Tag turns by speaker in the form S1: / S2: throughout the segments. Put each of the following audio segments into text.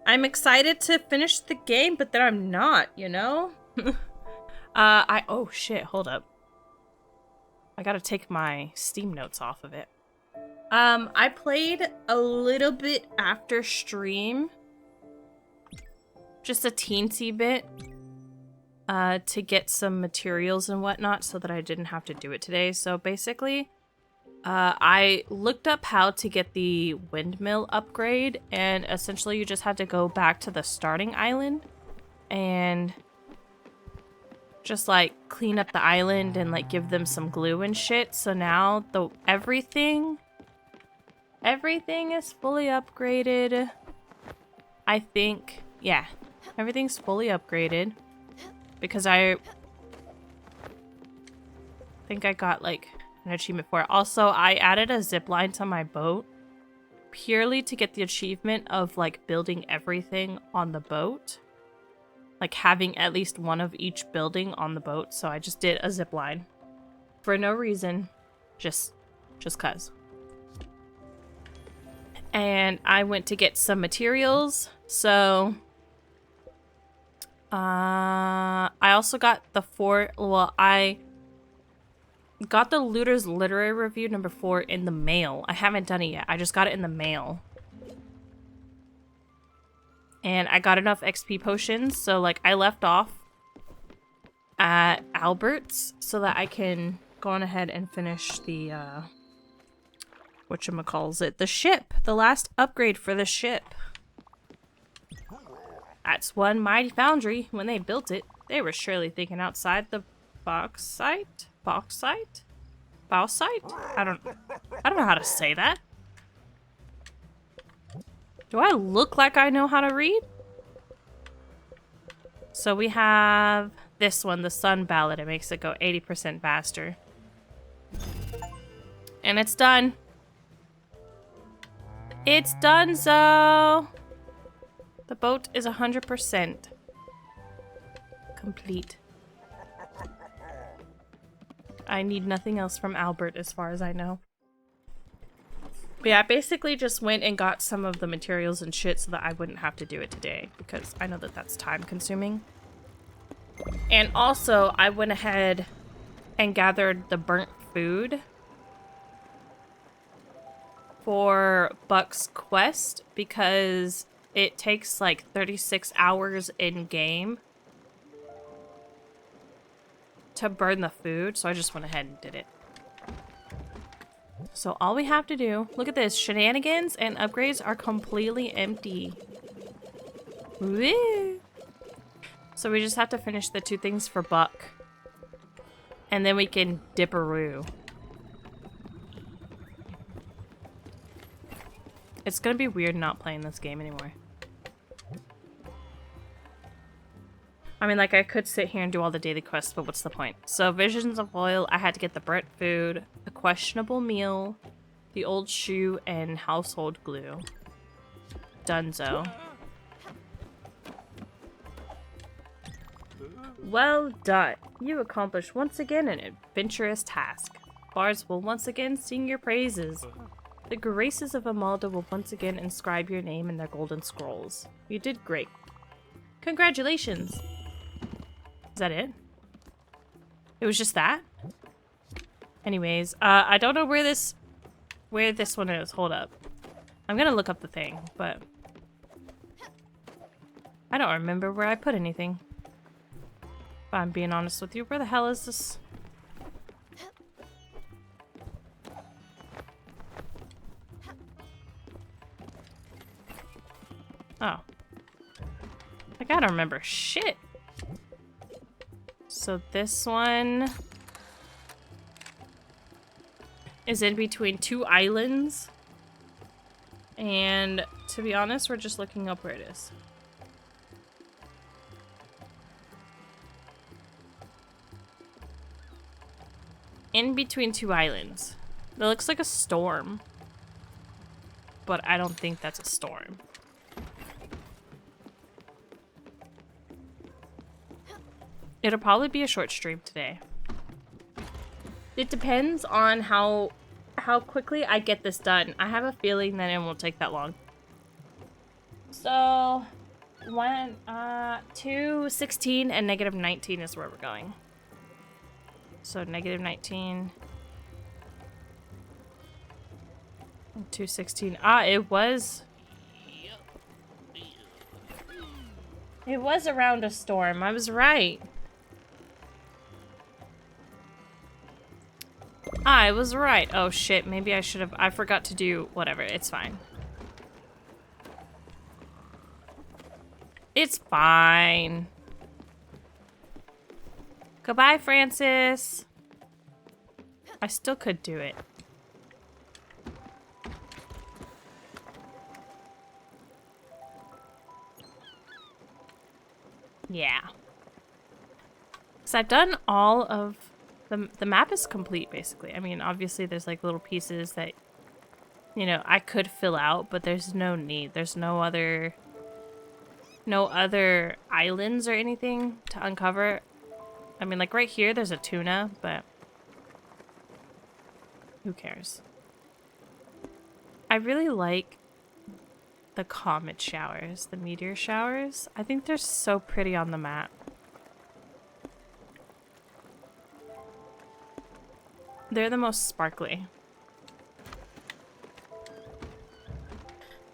S1: I'm excited to finish the game, but then I'm not, you know? Oh shit, hold up. I gotta take my Steam notes off of it. I played a little bit after stream. Just a teensy bit. To get some materials and whatnot so that I didn't have to do it today. So basically, I looked up how to get the windmill upgrade, and essentially you just have to go back to the starting island and just like clean up the island and like give them some glue and shit. So now everything is fully upgraded. I think, yeah, everything's fully upgraded. Because I think I got, like, an achievement for it. Also, I added a zip line to my boat purely to get the achievement of, like, building everything on the boat. Like, having at least one of each building on the boat. So I just did a zip line. For no reason. Just 'cause. And I went to get some materials. So... I also got I got the Looter's Literary Review number 4 in the mail. I haven't done it yet. I just got it in the mail. And I got enough XP potions, so like I left off at Albert's so that I can go on ahead and finish the whatchamacallit, the ship. The last upgrade for the ship. That's one mighty foundry. When they built it, they were surely thinking outside the bauxite? Bauxite? I don't know how to say that. Do I look like I know how to read? So we have this one, the Sun Ballad. It makes it go 80% faster. And it's done. It's done, so. The boat is 100% complete. I need nothing else from Albert as far as I know. But yeah, I basically just went and got some of the materials and shit so that I wouldn't have to do it today because I know that that's time consuming. And also, I went ahead and gathered the burnt food for Buck's quest because it takes like 36 hours in game to burn the food, so I just went ahead and did it. So all we have to do, look at this, shenanigans and upgrades are completely empty. Woo! So we just have to finish the 2 things for Buck. And then we can dipperoo. It's gonna be weird not playing this game anymore. I mean, like, I could sit here and do all the daily quests, but what's the point? So, Visions of Oil, I had to get the burnt food, the questionable meal, the old shoe, and household glue. Dunzo. Well done. You accomplished once again an adventurous task. Bards will once again sing your praises. The graces of Amalda will once again inscribe your name in their golden scrolls. You did great. Congratulations! Is that it? It was just that? Anyways, I don't know where this one is. Hold up. I'm gonna look up the thing, but I don't remember where I put anything. If I'm being honest with you, where the hell is this? Oh. Like, I don't remember shit. So this one is in between 2 islands. And to be honest, we're just looking up where it is. In between 2 islands. It looks like a storm. But I don't think that's a storm. It'll probably be a short stream today. It depends on how quickly I get this done. I have a feeling that it won't take that long. So, 2, 16, and negative 19 is where we're going. So, negative 19. 216. Ah, it was around a storm. I was right. I was right. Oh shit, maybe I should have. I forgot to do whatever. It's fine. It's fine. Goodbye, Francis. I still could do it. Yeah. So I've done all of the map is complete basically. I mean, obviously there's like little pieces that, you know, I could fill out, but there's no need. There's no other islands or anything to uncover. I mean, like right here there's a tuna, but who cares? I really like the comet showers, the meteor showers. I think they're so pretty on the map. They're the most sparkly.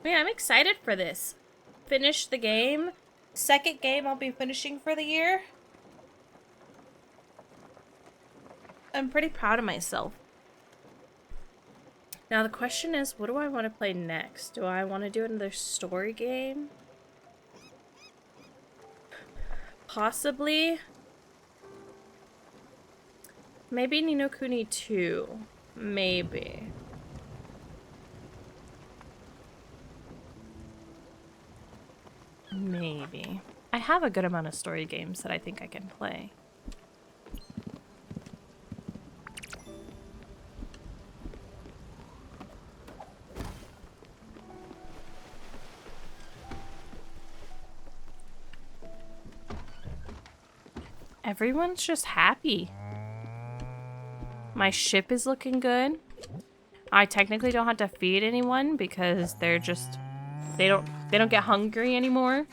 S1: Yeah, I'm excited for this. Finish the game. Second game I'll be finishing for the year. I'm pretty proud of myself. Now the question is, what do I want to play next? Do I want to do another story game? Possibly. Maybe Ni no Kuni 2. Maybe. Maybe. I have a good amount of story games that I think I can play. Everyone's just happy. My ship is looking good. I technically don't have to feed anyone because they're just they don't get hungry anymore.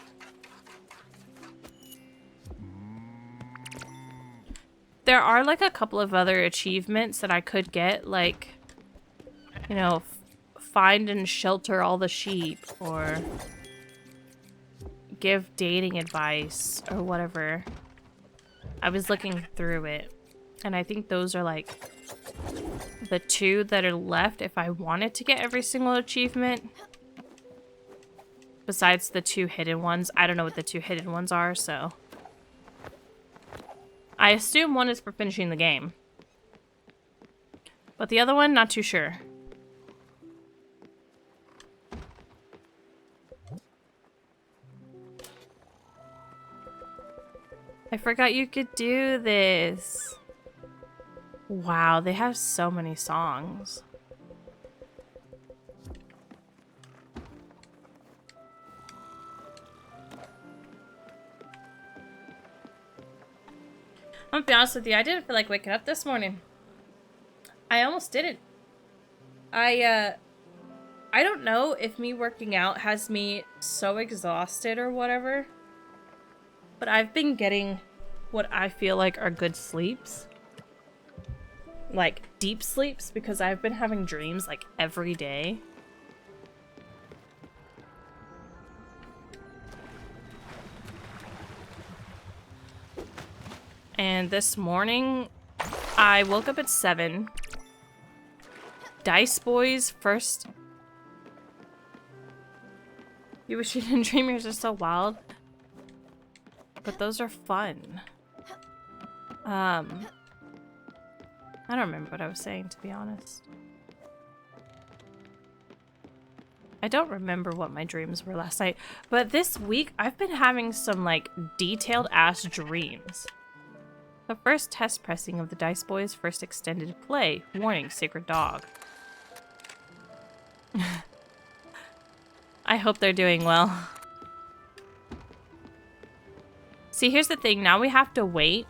S1: There are like a couple of other achievements that I could get, like, you know, find and shelter all the sheep, or give dating advice, or whatever. I was looking through it, and I think those are like the two that are left if I wanted to get every single achievement. Besides the two hidden ones. I don't know what the two hidden ones are, so I assume one is for finishing the game. But the other one, not too sure. I forgot you could do this. Wow, they have so many songs. I'm gonna be honest with you, I didn't feel like waking up this morning. I almost didn't. I don't know if me working out has me so exhausted or whatever, but I've been getting what I feel like are good sleeps. Like, deep sleeps, because I've been having dreams, like, every day. And this morning, I woke up at 7. Dice Boys first. You wish you didn't dream yours are so wild. But those are fun. I don't remember what I was saying, to be honest. I don't remember what my dreams were last night. But this week, I've been having some, like, detailed-ass dreams. The first test pressing of the Dice Boys' first extended play. Warning, sacred dog. I hope they're doing well. See, here's the thing. Now we have to wait.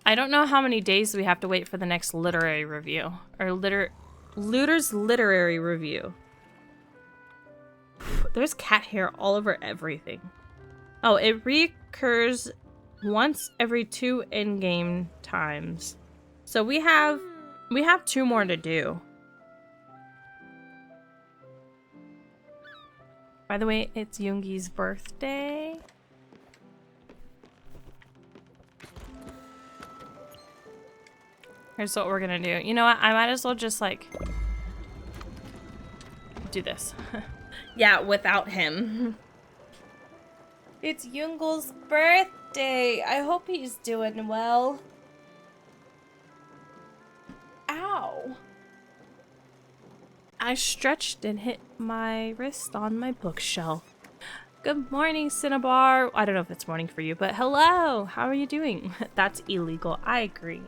S1: I don't know how many days we have to wait for the next literary review. Or Looter's literary review. There's cat hair all over everything. Oh, it recurs once every 2 in-game times. So we have 2 more to do. By the way, it's Yoongi's birthday. Here's what we're gonna do. You know what? I might as well just like do this. Yeah, without him. It's Yoongi's birthday. I hope he's doing well. Ow. I stretched and hit my wrist on my bookshelf. Good morning, Cinnabar. I don't know if it's morning for you, but hello. How are you doing? That's illegal. I agree.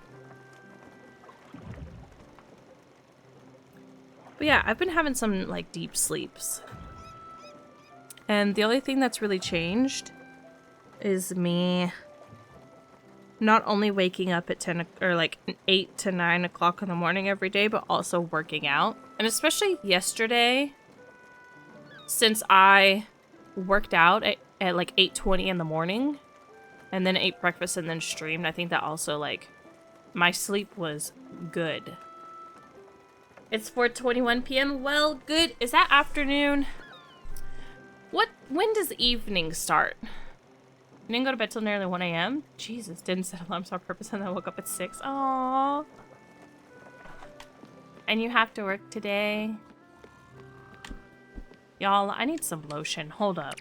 S1: But yeah, I've been having some like deep sleeps. And the only thing that's really changed is me not only waking up at 10 or like 8 to 9 o'clock in the morning every day, but also working out. And especially yesterday, since I worked out at like 8:20 in the morning and then ate breakfast and then streamed, I think that also like my sleep was good. It's 4:21 p.m. Well, good. Is that afternoon? When does evening start? You didn't go to bed till nearly 1 a.m.? Jesus, didn't set alarms on purpose and then woke up at 6. Aww. And you have to work today? Y'all, I need some lotion. Hold up.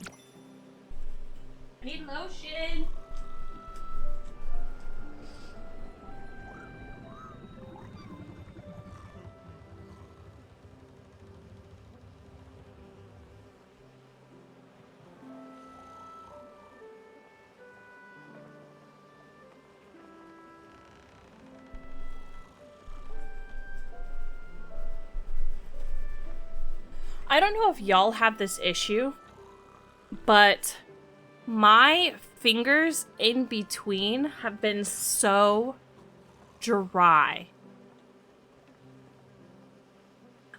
S1: I need lotion. I don't know if y'all have this issue, but my fingers in between have been so dry.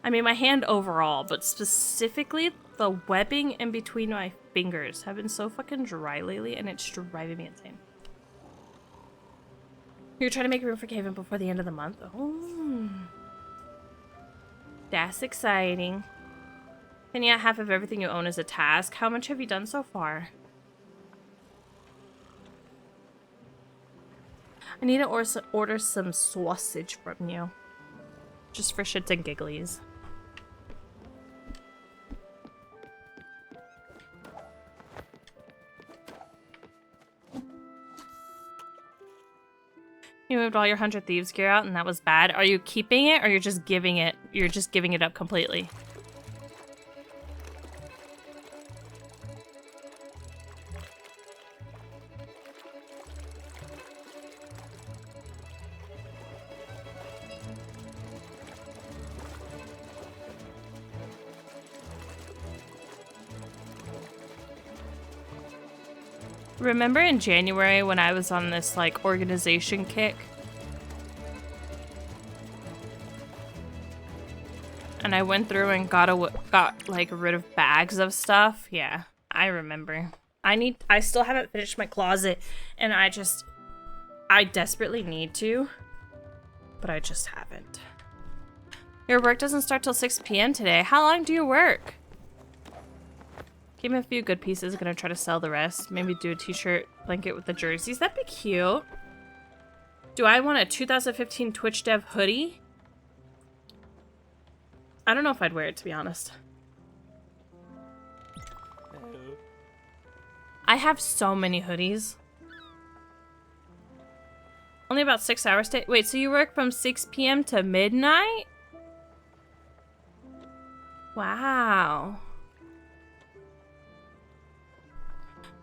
S1: I mean, my hand overall, but specifically the webbing in between my fingers have been so fucking dry lately, and it's driving me insane. You're trying to make room for Kevin before the end of the month? Oh. That's exciting. And yeah, half of everything you own is a task. How much have you done so far? I need to order some sausage from you. Just for shits and gigglies. You moved all your 100 Thieves gear out and that was bad. Are you keeping it or you're just giving it up completely? Remember in January when I was on this like organization kick? And I went through and got like rid of bags of stuff? Yeah, I remember. I still haven't finished my closet and I desperately need to, but I just haven't. Your work doesn't start till 6 p.m. today. How long do you work? Give me a few good pieces. Gonna try to sell the rest. Maybe do a t-shirt blanket with the jerseys. That'd be cute. Do I want a 2015 Twitch Dev hoodie? I don't know if I'd wear it, to be honest. I have so many hoodies. Only about 6 hours. Wait, so you work from 6 p.m. to midnight? Wow.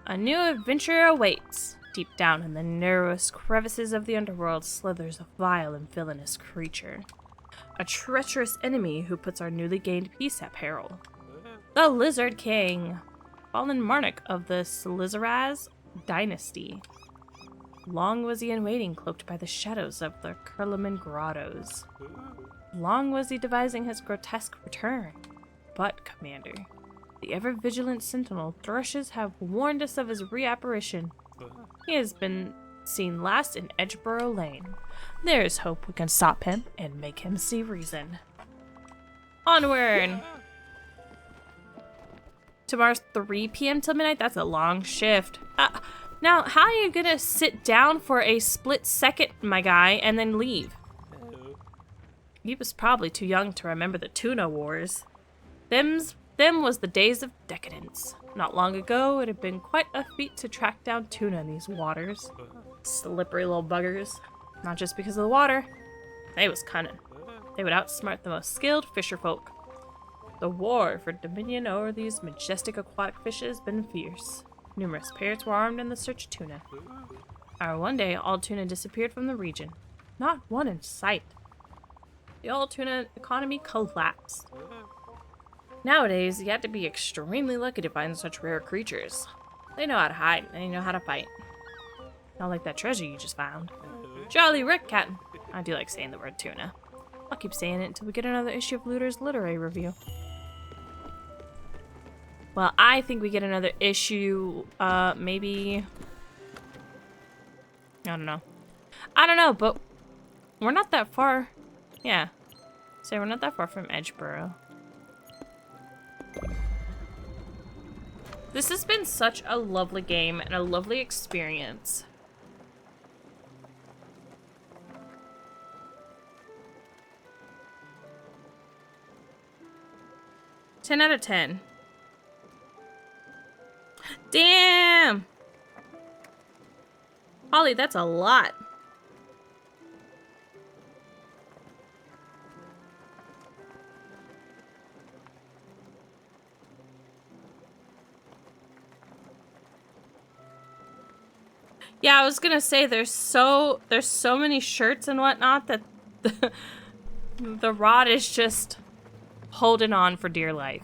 S1: A new adventure awaits. Deep down in the narrowest crevices of the underworld slithers a vile and villainous creature. A treacherous enemy who puts our newly gained peace at peril. The Lizard King. Fallen monarch of the Slizaraz dynasty. Long was he in waiting, cloaked by the shadows of the Kurlaman grottos. Long was he devising his grotesque return. But, Commander, The ever-vigilant sentinel, thrushes have warned us of his reapparition. He has been seen last in Edgeborough Lane. There is hope we can stop him and make him see reason. Onward! Tomorrow's 3 p.m. till midnight? That's a long shift. Now, how are you gonna sit down for a split second, my guy, and then leave? He was probably too young to remember the tuna wars. Them was the days of decadence. Not long ago, it had been quite a feat to track down tuna in these waters. Slippery little buggers. Not just because of the water. They was cunning. They would outsmart the most skilled fisherfolk. The war for dominion over these majestic aquatic fishes has been fierce. Numerous pirates were armed in the search of tuna. One day, all tuna disappeared from the region. Not one in sight. The all tuna economy collapsed. Nowadays, you have to be extremely lucky to find such rare creatures. They know how to hide, and they know how to fight. Not like that treasure you just found. Jolly Rick, Captain. I do like saying the word tuna. I'll keep saying it until we get another issue of Looter's Literary Review. Well, I think we get another issue, maybe... I don't know, but we're not that far. Yeah. So we're not that far from Edgeborough. This has been such a lovely game and a lovely experience. Ten out of 10. Damn! Holly, that's a lot. Yeah, I was gonna say there's so many shirts and whatnot that the rod is just holding on for dear life.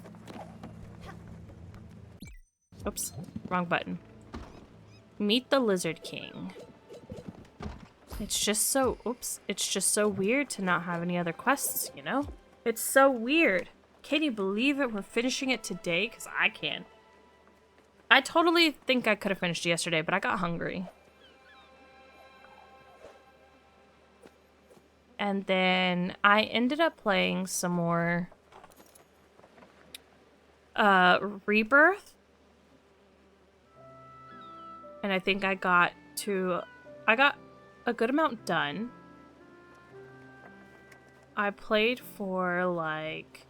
S1: Oops, wrong button. Meet the Lizard King. It's just so, it's just so weird to not have any other quests, you know? It's so weird. Can you believe it? We're finishing it today? Because I can't. I totally think I could have finished yesterday, but I got hungry. And then I ended up playing some more Rebirth. And I think I got a good amount done. I played for like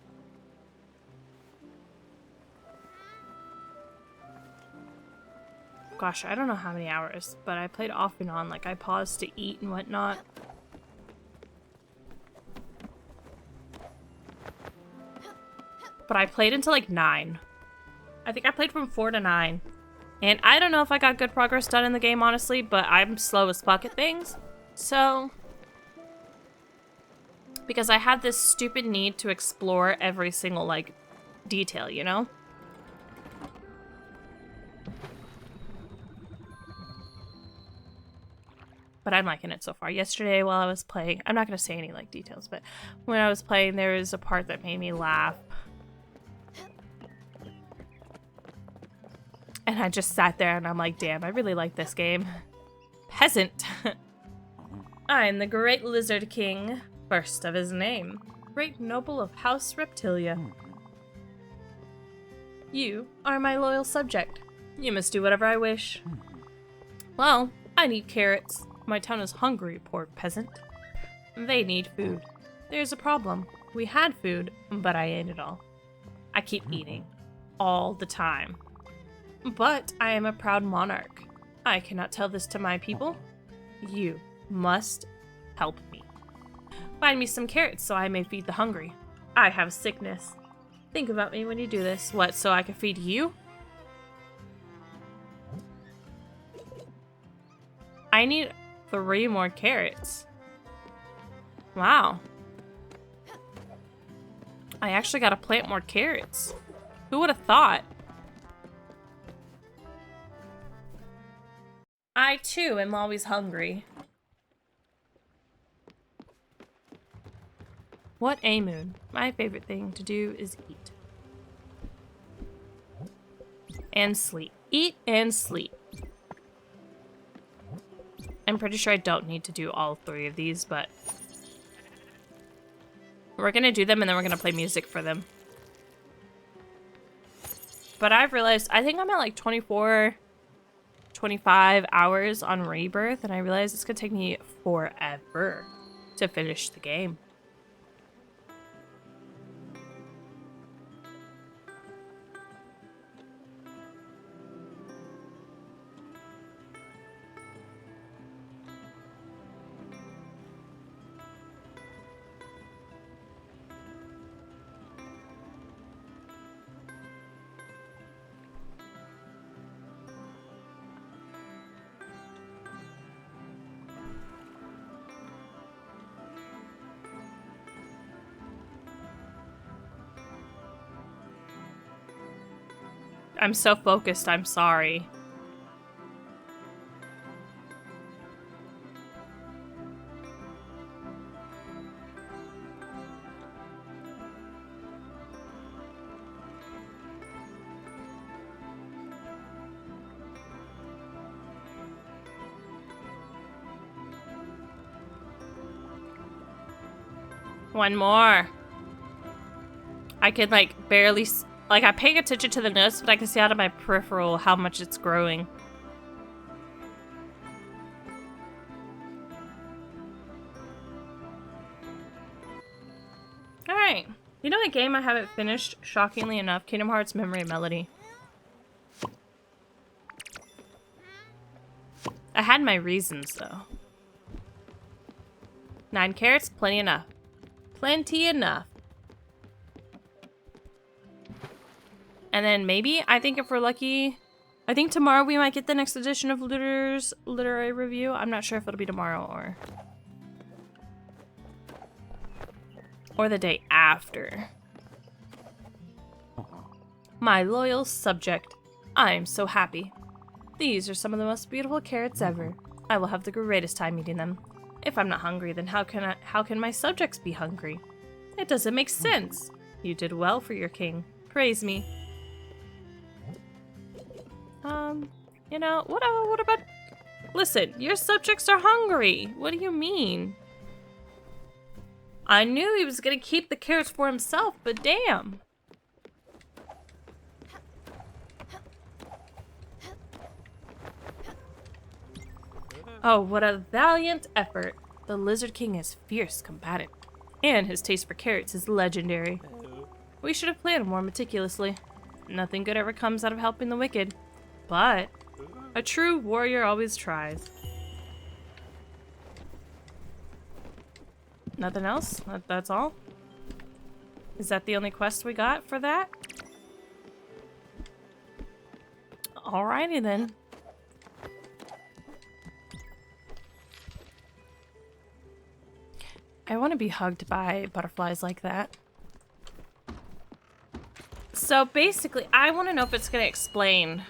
S1: gosh, I don't know how many hours, but I played off and on. Like I paused to eat and whatnot. But I played until like 9. I think I played from 4 to 9. And I don't know if I got good progress done in the game, honestly, but I'm slow as fuck at things. So, because I had this stupid need to explore every single, like, detail, you know? But I'm liking it so far. Yesterday while I was playing, I'm not going to say any, like, details, but when I was playing, there was a part that made me laugh. And I just sat there and I'm like, damn, I really like this game. Peasant. I'm the Great Lizard King, first of his name. Great noble of House Reptilia. You are my loyal subject. You must do whatever I wish. Well, I need carrots. My town is hungry, poor peasant. They need food. There's a problem. We had food, but I ate it all. I keep eating. All the time. But I am a proud monarch. I cannot tell this to my people. You must help me. Find me some carrots so I may feed the hungry. I have sickness. Think about me when you do this. What, so I can feed you? I need 3 more carrots. Wow. I actually gotta plant more carrots. Who would have thought? I, too, am always hungry. What a moon. My favorite thing to do is eat. And sleep. Eat and sleep. I'm pretty sure I don't need to do all 3 of these, but we're gonna do them and then we're gonna play music for them. But I've realized, I think I'm at like 24, 25 hours on Rebirth, and I realize it's gonna take me forever to finish the game. I'm so focused, I'm sorry. One more. I could like barely... Like, I'm paying attention to the notes, but I can see out of my peripheral how much it's growing. Alright. You know what game I haven't finished, shockingly enough? Kingdom Hearts Memory and Melody. I had my reasons, though. 9 carrots? Plenty enough. Plenty enough. And then maybe, I think if we're lucky, I think tomorrow we might get the next edition of Looter's Literary Review. I'm not sure if it'll be tomorrow or the day after. My loyal subject. I am so happy. These are some of the most beautiful carrots ever. I will have the greatest time eating them. If I'm not hungry, then how can my subjects be hungry? It doesn't make sense. You did well for your king. Praise me. You know, what about... Listen, your subjects are hungry. What do you mean? I knew he was gonna keep the carrots for himself, but damn. Oh, what a valiant effort. The Lizard King is fierce combatant, and his taste for carrots is legendary. We should have planned more meticulously. Nothing good ever comes out of helping the wicked, but a true warrior always tries. Nothing else? That's all? Is that the only quest we got for that? Alrighty then. I want to be hugged by butterflies like that. So basically, I want to know if it's going to explain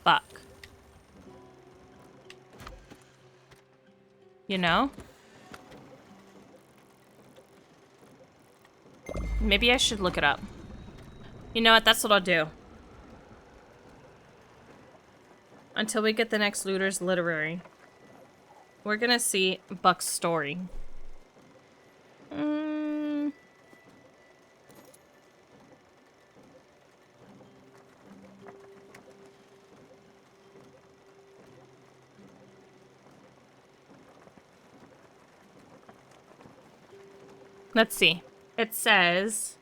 S1: Buck. You know? Maybe I should look it up. You know what? That's what I'll do. Until we get the next Looter's Literary. We're gonna see Buck's story. Let's see. It says...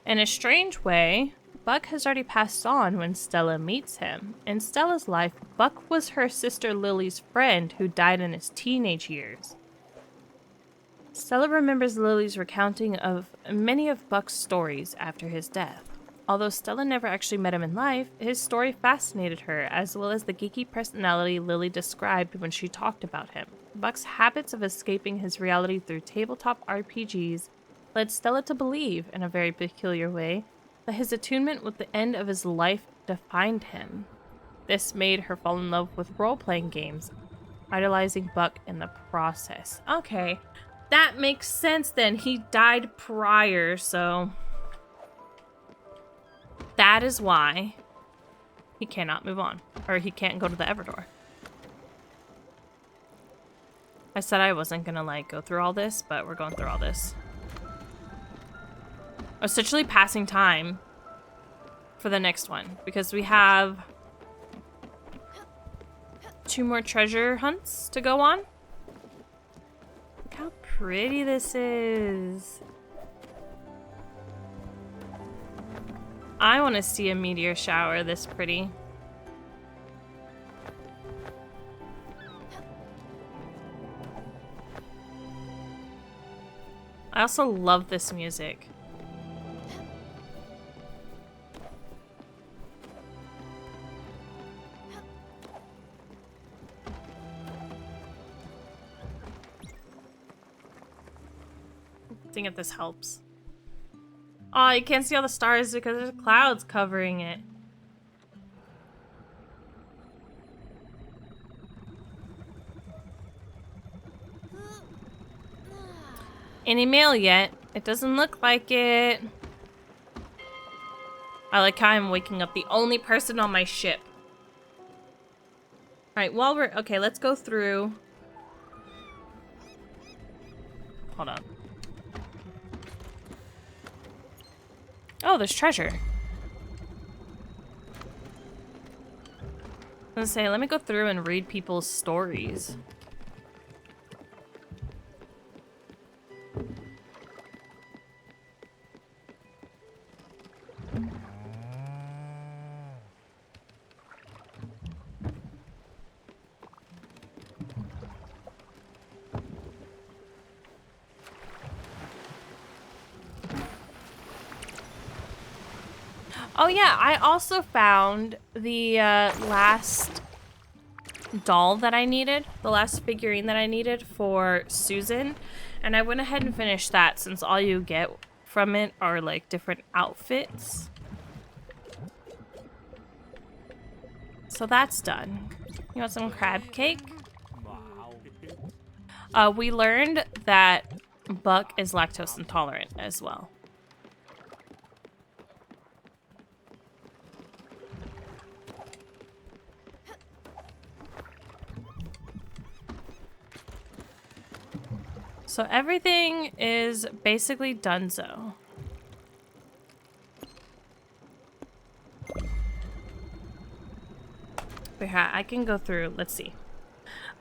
S1: In a strange way, Buck has already passed on when Stella meets him. In Stella's life, Buck was her sister Lily's friend who died in his teenage years. Stella remembers Lily's recounting of many of Buck's stories after his death. Although Stella never actually met him in life, his story fascinated her, as well as the geeky personality Lily described when she talked about him. Buck's habits of escaping his reality through tabletop RPGs led Stella to believe, in a very peculiar way, that his attunement with the end of his life defined him. This made her fall in love with role-playing games, idolizing Buck in the process. Okay, that makes sense then. He died prior, so that is why he cannot move on, or he can't go to the Everdoor. I said I wasn't gonna like go through all this, but we're going through all this. Essentially passing time for the next one because we have 2 more treasure hunts to go on. Look how pretty this is. I want to see a meteor shower this pretty. I also love this music. Seeing if this helps. Oh, you can't see all the stars because there's clouds covering it. Any mail yet? It doesn't look like it. I like how I'm waking up the only person on my ship. Alright, while we're... Okay, let's go through... Hold on. Oh, there's treasure. I was gonna say, let me go through and read people's stories. Oh yeah, I also found the last doll that I needed, the last figurine that I needed for Susan, and I went ahead and finished that since all you get from it are like different outfits. So that's done. You want some crab cake? We learned that Buck is lactose intolerant as well. So everything is basically donezo. Yeah, I can go through. Let's see.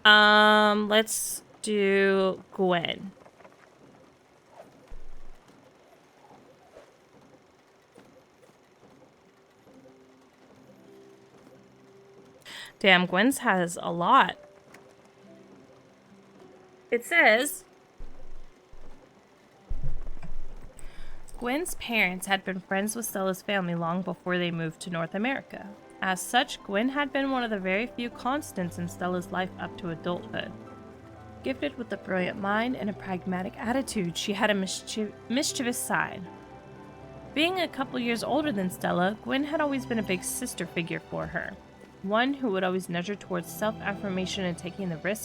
S1: Let's do Gwen. Damn, Gwen's has a lot. It says Gwen's parents had been friends with Stella's family long before they moved to North America. As such, Gwen had been one of the very few constants in Stella's life up to adulthood. Gifted with a brilliant mind and a pragmatic attitude, she had a mischievous side. Being a couple years older than Stella, Gwen had always been a big sister figure for her, one who would always nudge her towards self-affirmation and taking the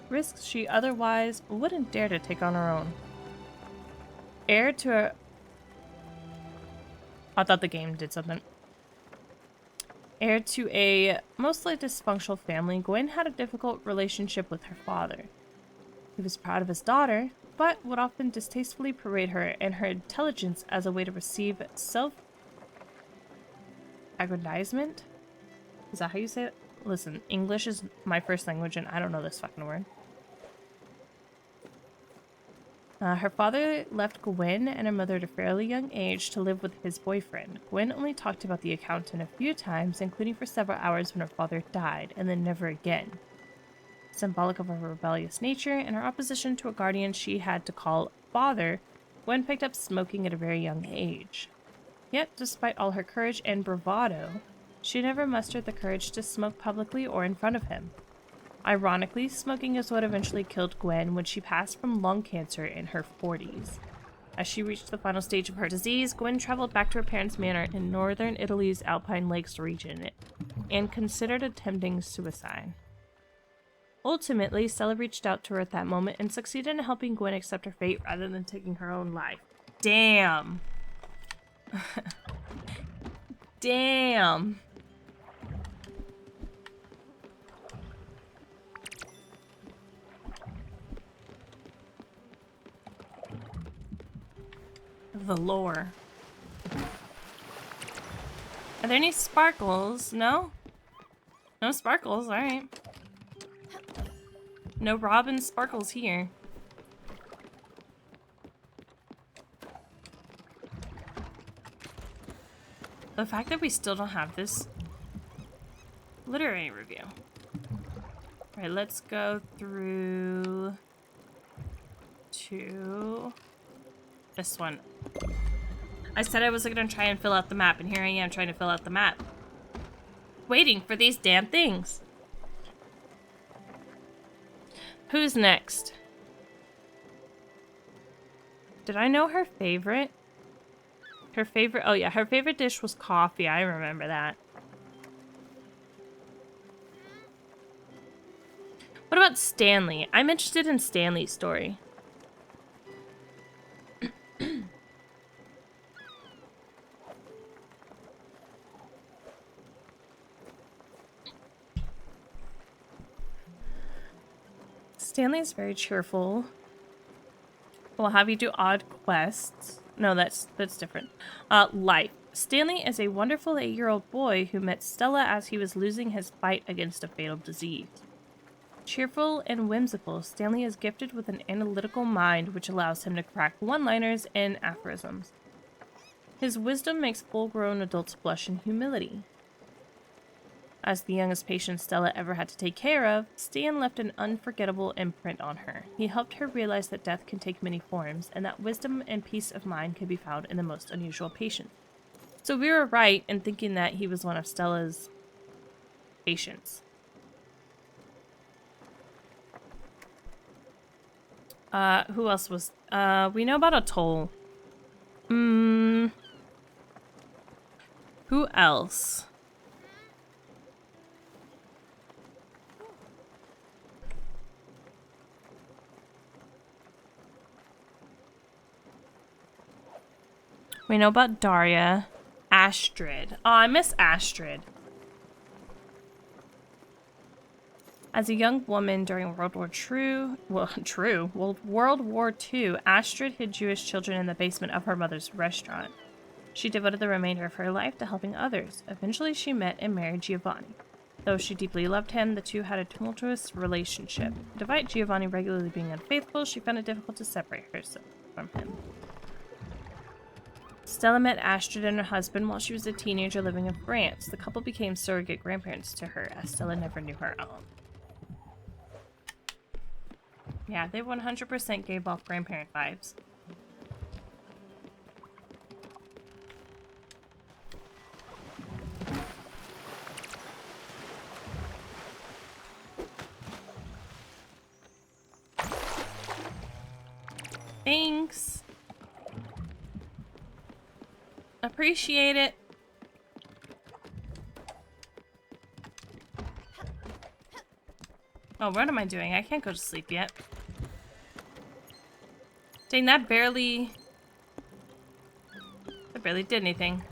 S1: risks she otherwise wouldn't dare to take on her own. Heir to a... I thought the game did something. Heir to a mostly dysfunctional family, Gwen had a difficult relationship with her father. He was proud of his daughter, but would often distastefully parade her and her intelligence as a way to receive self-aggrandizement? Is that how you say it? Listen, English is my first language and I don't know this fucking word. Her father left Gwen and her mother at a fairly young age to live with his boyfriend. Gwen only talked about the accountant a few times, including for several hours when her father died, and then never again. Symbolic of her rebellious nature and her opposition to a guardian she had to call father, Gwen picked up smoking at a very young age. Yet, despite all her courage and bravado, she never mustered the courage to smoke publicly or in front of him. Ironically, smoking is what eventually killed Gwen when she passed from lung cancer in her 40s. As she reached the final stage of her disease, Gwen traveled back to her parents' manor in northern Italy's Alpine Lakes region and considered attempting suicide. Ultimately, Stella reached out to her at that moment and succeeded in helping Gwen accept her fate rather than taking her own life. Damn. Damn. The lore. Are there any sparkles? No? No sparkles, alright. No Robin sparkles here. The fact that we still don't have this literary review. Alright, let's go through to this one. I said I was gonna try and fill out the map, and here I am trying to fill out the map. Waiting for these damn things. Who's next? Did I know her favorite? Her favorite, oh yeah, her favorite dish was coffee. I remember that. What about Stanley? I'm interested in Stanley's story. Stanley's very cheerful. We'll have you do odd quests. No, that's different. Life. Stanley is a wonderful 8-year-old boy who met Stella as he was losing his fight against a fatal disease. Cheerful and whimsical, Stanley is gifted with an analytical mind which allows him to crack one-liners and aphorisms. His wisdom makes full-grown adults blush in humility. As the youngest patient Stella ever had to take care of, Stan left an unforgettable imprint on her. He helped her realize that death can take many forms, and that wisdom and peace of mind can be found in the most unusual patients. So we were right in thinking that he was one of Stella's patients. Who else was... we know about Atoll. Who else? We know about Daria. Astrid. Oh, I miss Astrid. As a young woman during World War II, Astrid hid Jewish children in the basement of her mother's restaurant. She devoted the remainder of her life to helping others. Eventually, she met and married Giovanni. Though she deeply loved him, the two had a tumultuous relationship. Despite Giovanni regularly being unfaithful, she found it difficult to separate herself from him. Stella met Astrid and her husband while she was a teenager living in France. The couple became surrogate grandparents to her, as Stella never knew her own. Yeah, they 100% gave off grandparent vibes. Thanks. Appreciate it. Oh, what am I doing? I can't go to sleep yet. Dang, that barely did anything.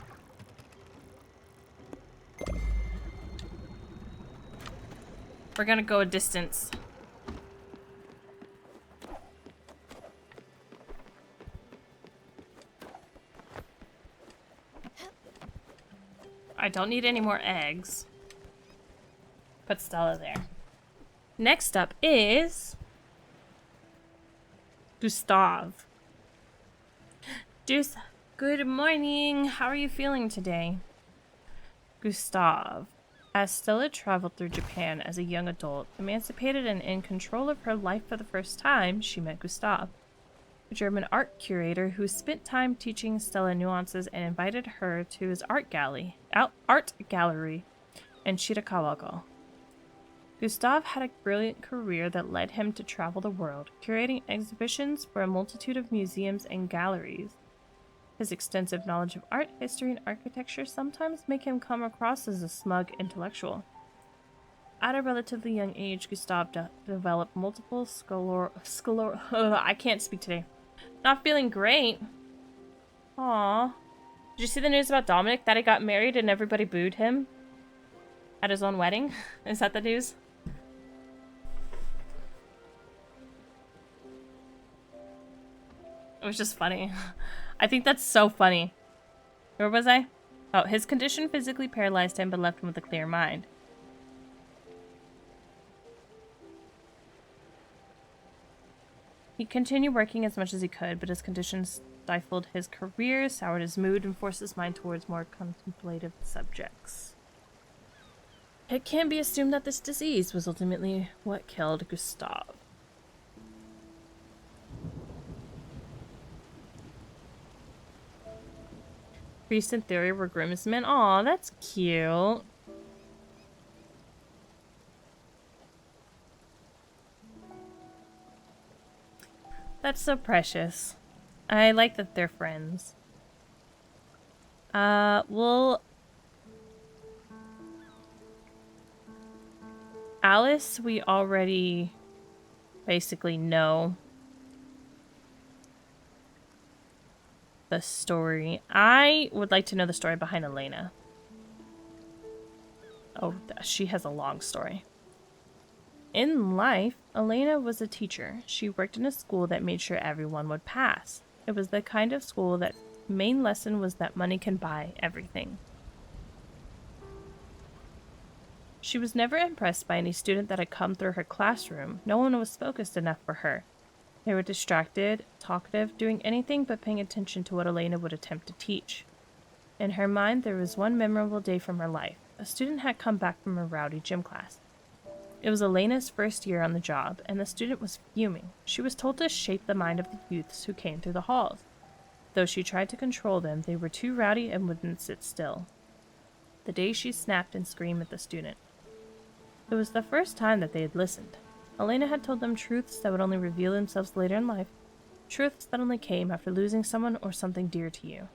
S1: We're gonna go a distance. I don't need any more eggs. Put Stella there. Next up is Gustav. Good morning. How are you feeling today? Gustav. As Stella traveled through Japan as a young adult, emancipated and in control of her life for the first time, she met Gustav, a German art curator who spent time teaching Stella nuances and invited her to his art gallery in Shirakawago. Gustav had a brilliant career that led him to travel the world, curating exhibitions for a multitude of museums and galleries. His extensive knowledge of art, history, and architecture sometimes make him come across as a smug intellectual. At a relatively young age, Gustav developed multiple I can't speak today. Not feeling great. Aww. Did you see the news about Dominic that he got married and everybody booed him at his own wedding? Is that the news? It was just funny. I think that's so funny. Where was I? Oh, his condition physically paralyzed him but left him with a clear mind. He continued working as much as he could, but his condition stifled his career, soured his mood, and forced his mind towards more contemplative subjects. It can be assumed that this disease was ultimately what killed Gustav. Priest in theory were grimace men. Aw, that's cute. That's so precious. I like that they're friends. Well, Alice, we already basically know the story. I would like to know the story behind Elena. Oh, she has a long story. In life, Elena was a teacher. She worked in a school that made sure everyone would pass. It was the kind of school that main lesson was that money can buy everything. She was never impressed by any student that had come through her classroom. No one was focused enough for her. They were distracted, talkative, doing anything but paying attention to what Elena would attempt to teach. In her mind, there was one memorable day from her life. A student had come back from a rowdy gym class. It was Elena's first year on the job, and the student was fuming. She was told to shape the mind of the youths who came through the halls. Though she tried to control them, they were too rowdy and wouldn't sit still. The day she snapped and screamed at the student. It was the first time that they had listened. Elena had told them truths that would only reveal themselves later in life, truths that only came after losing someone or something dear to you.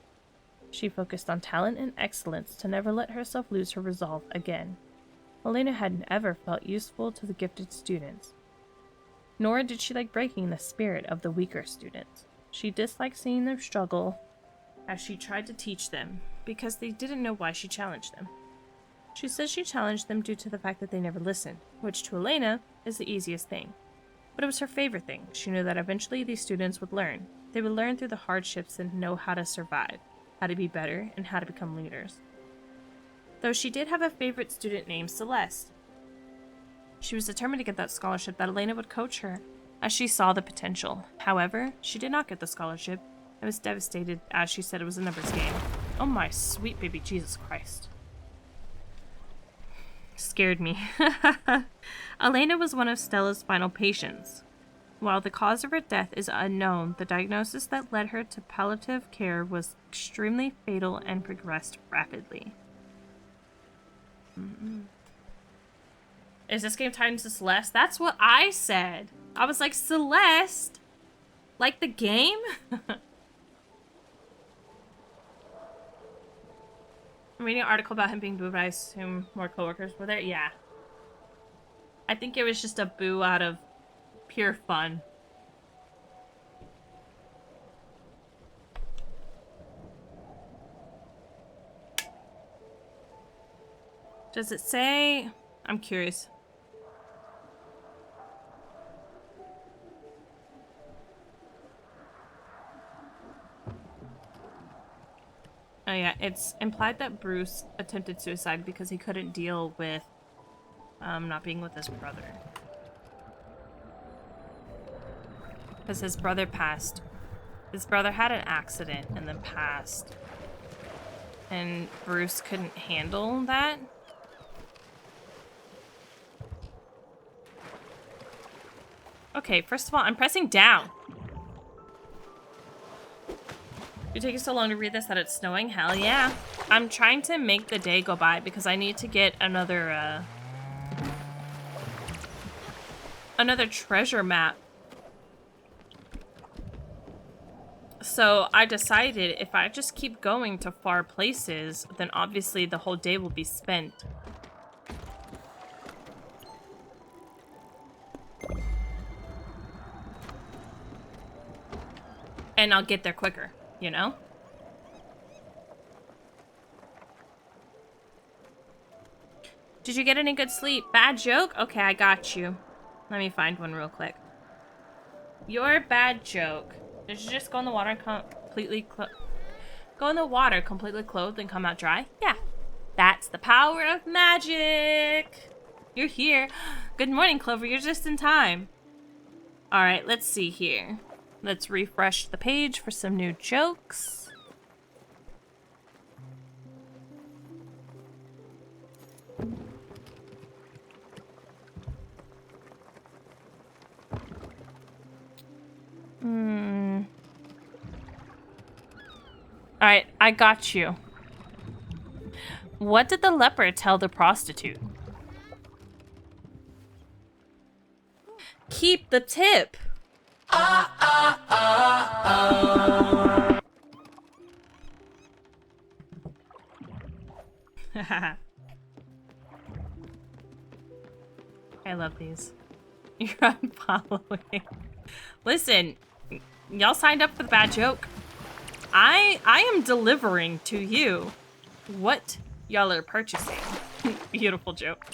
S1: She focused on talent and excellence to never let herself lose her resolve again. Elena hadn't ever felt useful to the gifted students, nor did she like breaking the spirit of the weaker students. She disliked seeing them struggle as she tried to teach them, because they didn't know why she challenged them. She says she challenged them due to the fact that they never listened, which to Elena is the easiest thing. But it was her favorite thing. She knew that eventually these students would learn. They would learn through the hardships and know how to survive, how to be better, and how to become leaders. Though she did have a favorite student named Celeste. She was determined to get that scholarship that Elena would coach her, as she saw the potential. However, she did not get the scholarship and was devastated as she said it was a numbers game. Oh my sweet baby Jesus Christ. Scared me. Elena was one of Stella's final patients. While the cause of her death is unknown, the diagnosis that led her to palliative care was extremely fatal and progressed rapidly. Is this game tied into Celeste? That's what I said. I was like, Celeste? Like the game? I'm reading an article about him being booed, but I assume more coworkers were there. Yeah. I think it was just a boo out of pure fun. Does it say? I'm curious. Oh yeah, it's implied that Bruce attempted suicide because he couldn't deal with not being with his brother. Because his brother passed. His brother had an accident and then passed. And Bruce couldn't handle that. Okay, first of all, I'm pressing down. You're taking so long to read this that it's snowing? Hell yeah. I'm trying to make the day go by because I need to get another treasure map. So I decided if I just keep going to far places, then obviously the whole day will be spent And I'll get there quicker, you know? Did you get any good sleep? Bad joke? Okay, I got you. Let me find one real quick. Your bad joke. Did you just go in the water and completely go in the water completely clothed and come out dry? Yeah. That's the power of magic. You're here. Good morning, Clover. You're just in time. All right, let's see here. Let's refresh the page for some new jokes. All right, I got you. What did the leper tell the prostitute? Keep the tip. I love these. You're unfollowing. Listen, y'all signed up for the bad joke. I am delivering to you what y'all are purchasing. Beautiful joke.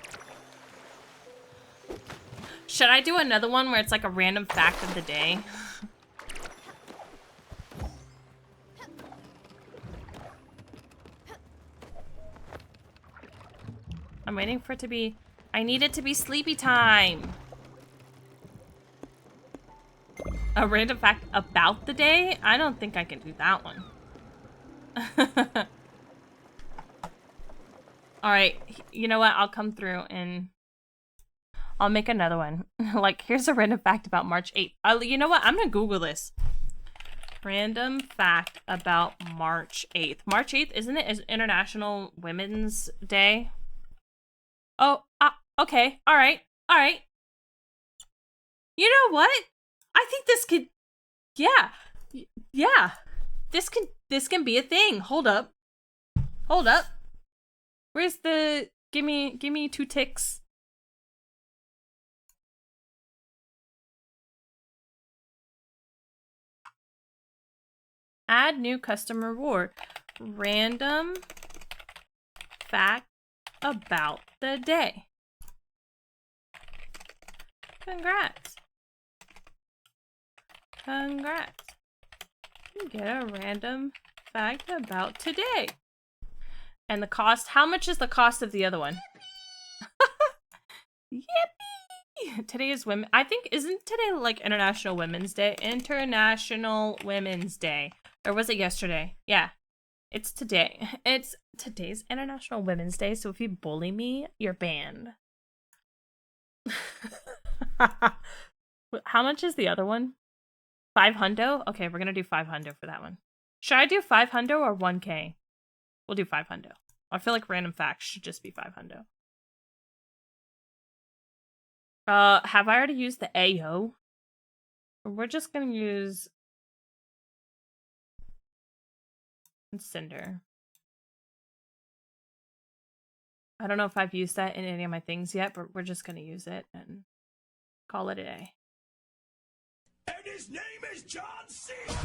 S1: Should I do another one where it's like a random fact of the day? I'm waiting for it to be... I need it to be sleepy time. A random fact about the day? I don't think I can do that one. Alright, you know what? I'll come through and I'll make another one. Like, here's a random fact about March 8th. You know what? I'm gonna Google this. Random fact about March 8th. March 8th, isn't it International Women's Day? Oh, okay. Alright. Alright. You know what? I think this could... Yeah. Yeah. This can be a thing. Hold up. Hold up. Where's the... Give me 2 ticks. Add new custom reward. Random fact about the day. Congrats. Congrats. You get a random fact about today. And the cost, how much is the cost of the other one? Yippee! Today is women. I think, isn't today like International Women's Day? International Women's Day. Or was it yesterday? Yeah. It's today. Today's International Women's Day, so if you bully me, you're banned. How much is the other one? 500? Okay, we're gonna do 500 for that one. Should I do 500 or 1K? We'll do 500. I feel like random facts should just be 500. Have I already used the AO? We're just gonna use Cinder. I don't know if I've used that in any of my things yet, but we're just gonna use it and call it a day.
S2: And his name is John C.
S1: Pew,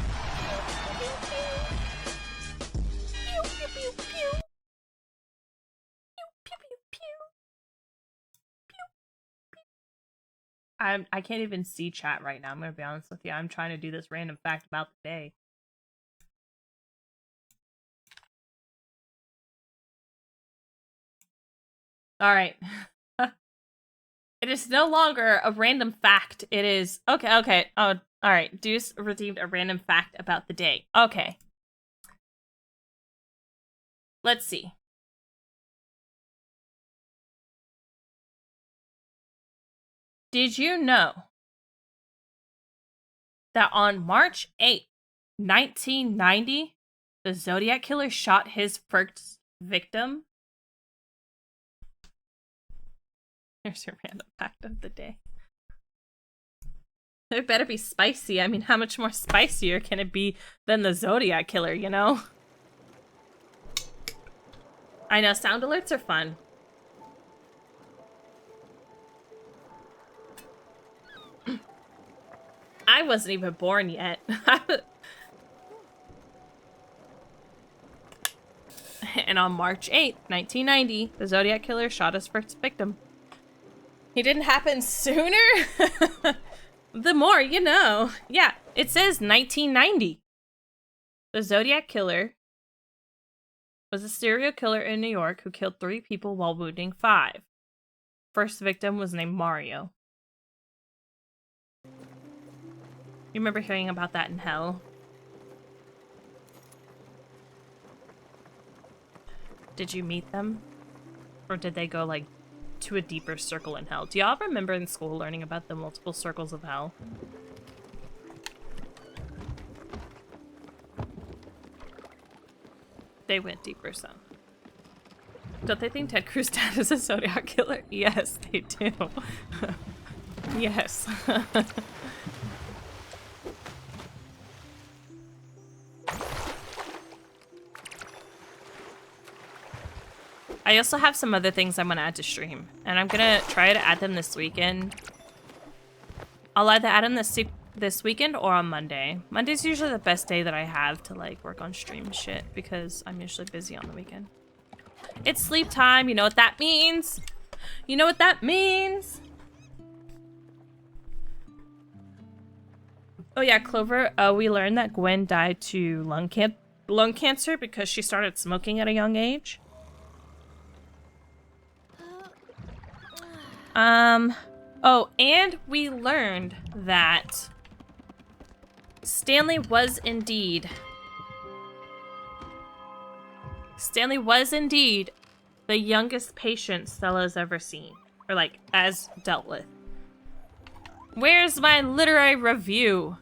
S1: pew, pew, pew. Pew, pew, pew, pew. I can't even see chat right now. I'm gonna be honest with you. I'm trying to do this random fact about the day. All right. It is no longer a random fact. It is okay. Oh, all right. Deuce received a random fact about the day. Okay. Let's see. Did you know that on March 8th, 1990, the Zodiac Killer shot his first victim? Here's your random fact of the day. It better be spicy. I mean, how much more spicier can it be than the Zodiac Killer, you know? I know, sound alerts are fun. I wasn't even born yet. And on March 8th, 1990, the Zodiac Killer shot his first victim. He didn't happen sooner? The more you know. Yeah, it says 1990. The Zodiac Killer was a serial killer in New York who killed 3 people while wounding 5. First victim was named Mario. You remember hearing about that in hell? Did you meet them? Or did they go, like, to a deeper circle in hell? Do y'all remember in school learning about the multiple circles of hell? They went deeper some. Don't they think Ted Cruz's dad is a Zodiac Killer? Yes, they do. Yes. I also have some other things I'm gonna add to stream, and I'm gonna try to add them this weekend. I'll either add them this weekend or on Monday. Monday's usually the best day that I have to like work on stream shit because I'm usually busy on the weekend. It's sleep time, you know what that means? You know what that means? Oh yeah, Clover, we learned that Gwen died to lung cancer because she started smoking at a young age. Oh, and we learned that Stanley was indeed the youngest patient Stella's ever seen, or like, as dealt with. Where's my literary review?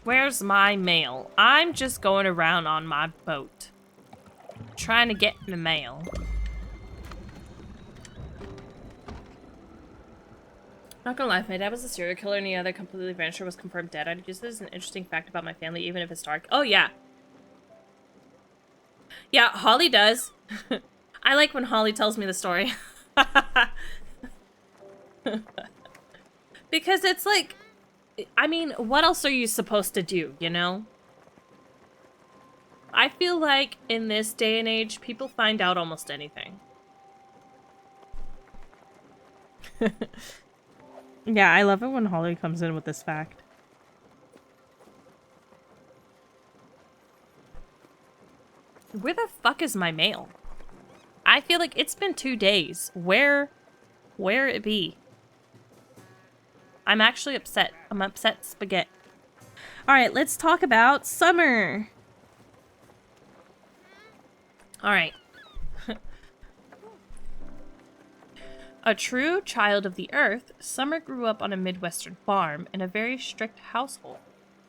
S1: Where's my mail? I'm just going around on my boat, trying to get the mail. Not gonna lie, if my dad was a serial killer and the other completely vanished or was confirmed dead, I'd use this as an interesting fact about my family, even if it's dark. Oh, yeah. Yeah, Holly does. I like when Holly tells me the story. Because it's like, I mean, what else are you supposed to do, you know? I feel like in this day and age, people find out almost anything. Yeah, I love it when Holly comes in with this fact. Where the fuck is my mail? I feel like it's been 2 days. Where it be? I'm actually upset. I'm upset spaghetti. Alright, let's talk about summer. Alright. A true child of the earth, Summer grew up on a Midwestern farm in a very strict household.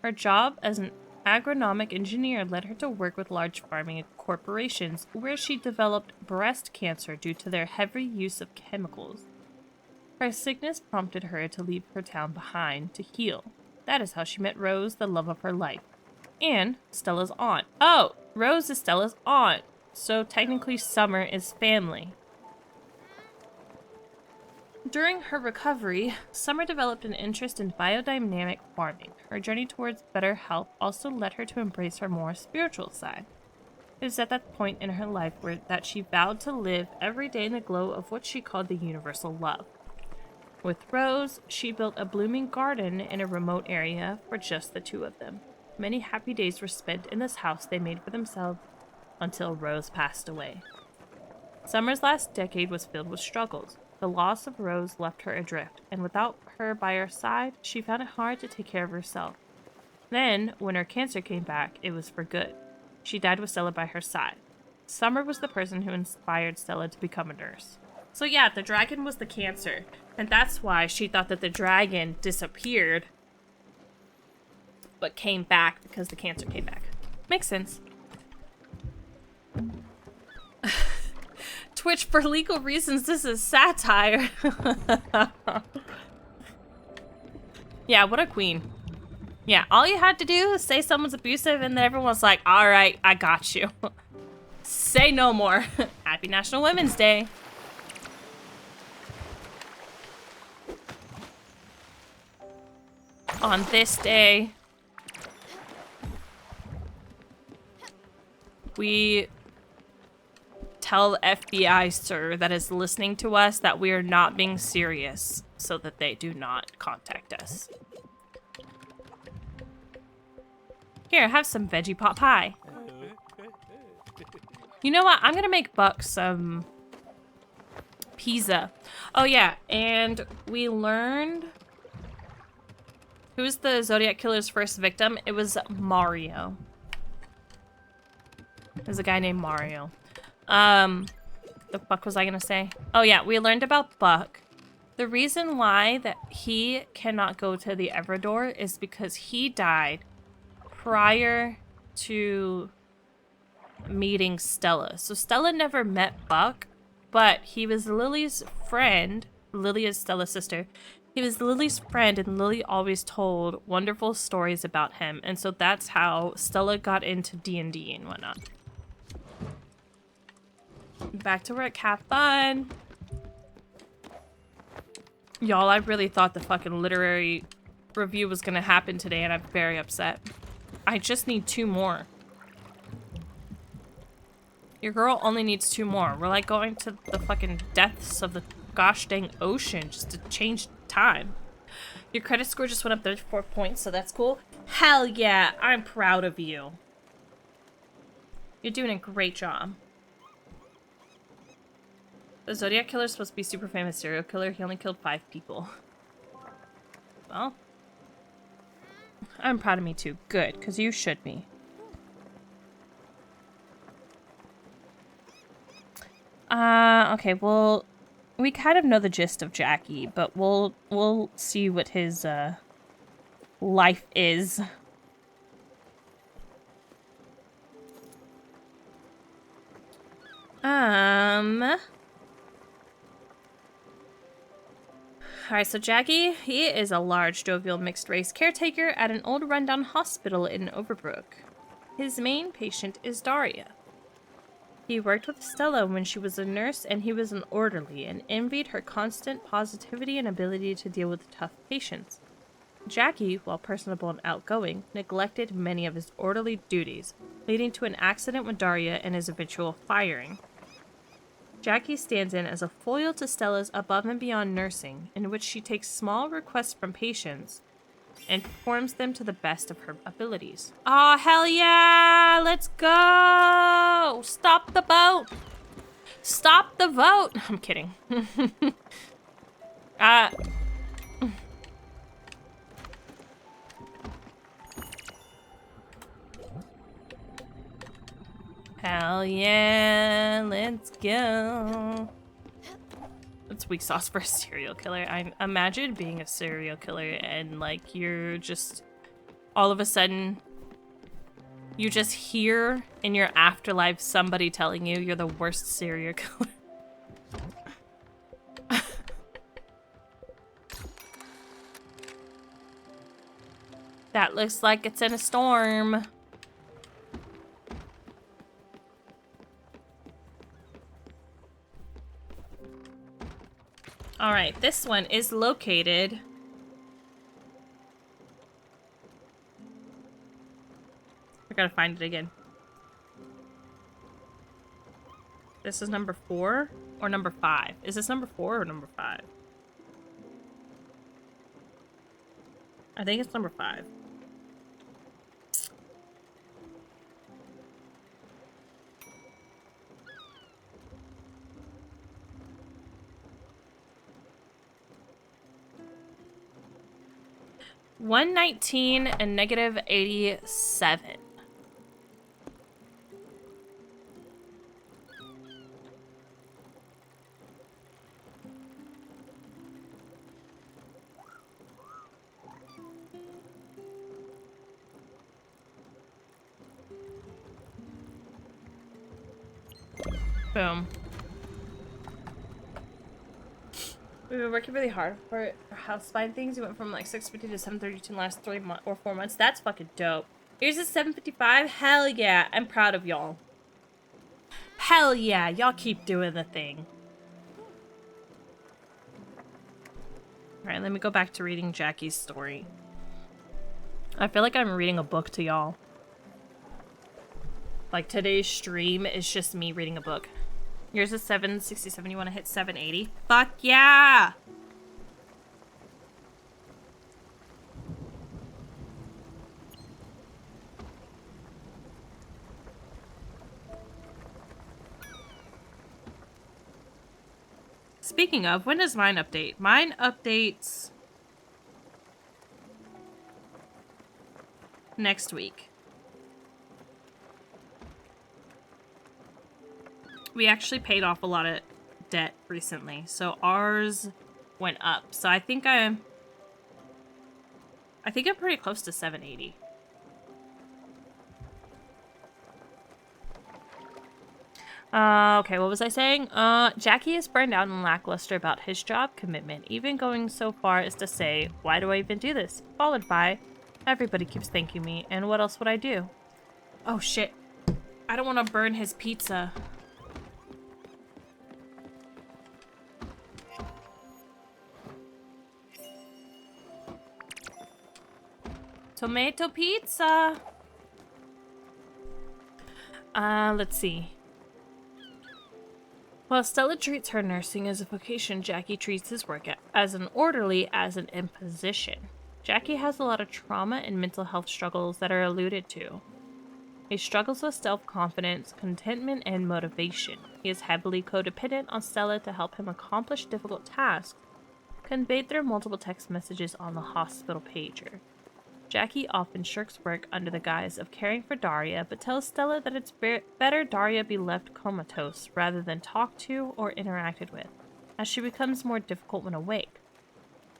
S1: Her job as an agronomic engineer led her to work with large farming corporations, where she developed breast cancer due to their heavy use of chemicals. Her sickness prompted her to leave her town behind to heal. That is how she met Rose, the love of her life, and Stella's aunt. Oh, Rose is Stella's aunt, so technically Summer is family. During her recovery, Summer developed an interest in biodynamic farming. Her journey towards better health also led her to embrace her more spiritual side. It is at that point in her life that she vowed to live every day in the glow of what she called the universal love. With Rose, she built a blooming garden in a remote area for just the two of them. Many happy days were spent in this house they made for themselves until Rose passed away. Summer's last decade was filled with struggles. The loss of Rose left her adrift, and without her by her side, she found it hard to take care of herself. Then, when her cancer came back, it was for good. She died with Stella by her side. Summer was the person who inspired Stella to become a nurse. So yeah, the dragon was the cancer, and that's why she thought that the dragon disappeared, but came back because the cancer came back. Makes sense. Twitch, for legal reasons, this is satire. Yeah, what a queen. Yeah, all you had to do is say someone's abusive and then everyone's like, all right, I got you. Say no more. Happy National Women's Day. On this day. we tell the FBI, sir, that is listening to us that we are not being serious so that they do not contact us. Here, have some veggie pot pie. You know what? I'm gonna make Buck some pizza. Oh yeah, and we learned who's the Zodiac Killer's first victim. It was Mario. There's a guy named Mario. The fuck was I gonna say? Oh yeah, we learned about Buck. The reason why that he cannot go to the Everdor is because he died prior to meeting Stella. So Stella never met Buck, but he was Lily's friend. Lily is Stella's sister. He was Lily's friend, and Lily always told wonderful stories about him. And so that's how Stella got into D&D and whatnot. Back to work. Have fun. Y'all, I really thought the fucking literary review was gonna happen today, and I'm very upset. I just need 2 more. Your girl only needs 2 more. We're like going to the fucking depths of the gosh dang ocean just to change time. Your credit score just went up 34 points, so that's cool. Hell yeah, I'm proud of you. You're doing a great job. The Zodiac Killer's supposed to be a super famous serial killer. He only killed 5 people. Well, I'm proud of me too. Good, because you should be. Okay, well, we kind of know the gist of Jackie, but we'll see what his, life is. Alright, so Jackie, he is a large, jovial, mixed-race caretaker at an old rundown hospital in Overbrook. His main patient is Daria. He worked with Stella when she was a nurse, and he was an orderly, and envied her constant positivity and ability to deal with tough patients. Jackie, while personable and outgoing, neglected many of his orderly duties, leading to an accident with Daria and his eventual firing. Jackie stands in as a foil to Stella's above and beyond nursing, in which she takes small requests from patients and performs them to the best of her abilities. Aw, hell yeah! Let's go! Stop the boat! Stop the vote! I'm kidding. Hell yeah, let's go. It's weak sauce for a serial killer. I imagine being a serial killer and like you're just all of a sudden you just hear in your afterlife somebody telling you you're the worst serial killer. That looks like it's in a storm. All right, this one is located. I gotta find it again. This is number 4 or number 5? Is this number 4 or number 5? I think it's number 5. $119 and -87. Boom. We've been working really hard for house buying things. We went from like 650 to 732 in the last 3 or 4 months. That's fucking dope. Here's a 755. Hell yeah. I'm proud of y'all. Hell yeah. Y'all keep doing the thing. Alright, let me go back to reading Jackie's story. I feel like I'm reading a book to y'all. Like, today's stream is just me reading a book. Yours is 767. You want to hit 780? Fuck yeah! Speaking of, when does mine update? Mine updates next week. We actually paid off a lot of debt recently, so ours went up. So I think I'm pretty close to 780. Okay, what was I saying? Jackie is burned out and lackluster about his job commitment, even going so far as to say, "Why do I even do this?" Followed by, "Everybody keeps thanking me, and what else would I do?" Oh shit. I don't want to burn his pizza. Tomato pizza! Let's see. While Stella treats her nursing as a vocation, Jackie treats his work as an orderly as an imposition. Jackie has a lot of trauma and mental health struggles that are alluded to. He struggles with self-confidence, contentment, and motivation. He is heavily codependent on Stella to help him accomplish difficult tasks, conveyed through multiple text messages on the hospital pager. Jackie often shirks work under the guise of caring for Daria, but tells Stella that it's better Daria be left comatose rather than talked to or interacted with, as she becomes more difficult when awake.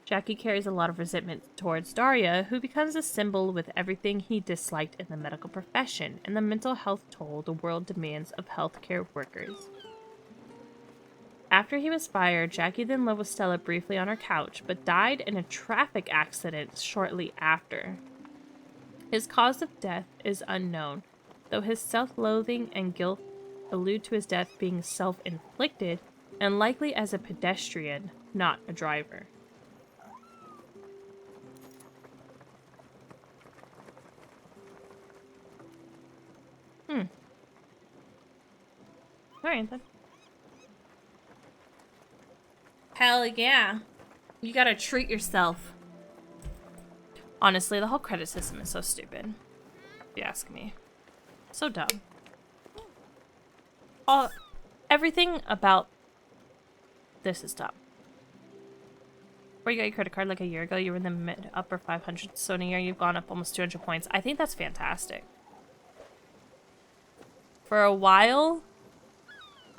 S1: Jackie carries a lot of resentment towards Daria, who becomes a symbol with everything he disliked in the medical profession and the mental health toll the world demands of healthcare workers. After he was fired, Jackie then lived with Stella briefly on her couch, but died in a traffic accident shortly after. His cause of death is unknown, though his self-loathing and guilt allude to his death being self-inflicted and likely as a pedestrian, not a driver. Alright then. Hell yeah. You gotta treat yourself. Honestly, the whole credit system is so stupid. If you ask me. So dumb. Everything about this is dumb. Before you got your credit card like a year ago, you were in the mid-upper 500s. So in a year, you've gone up almost 200 points. I think that's fantastic. For a while,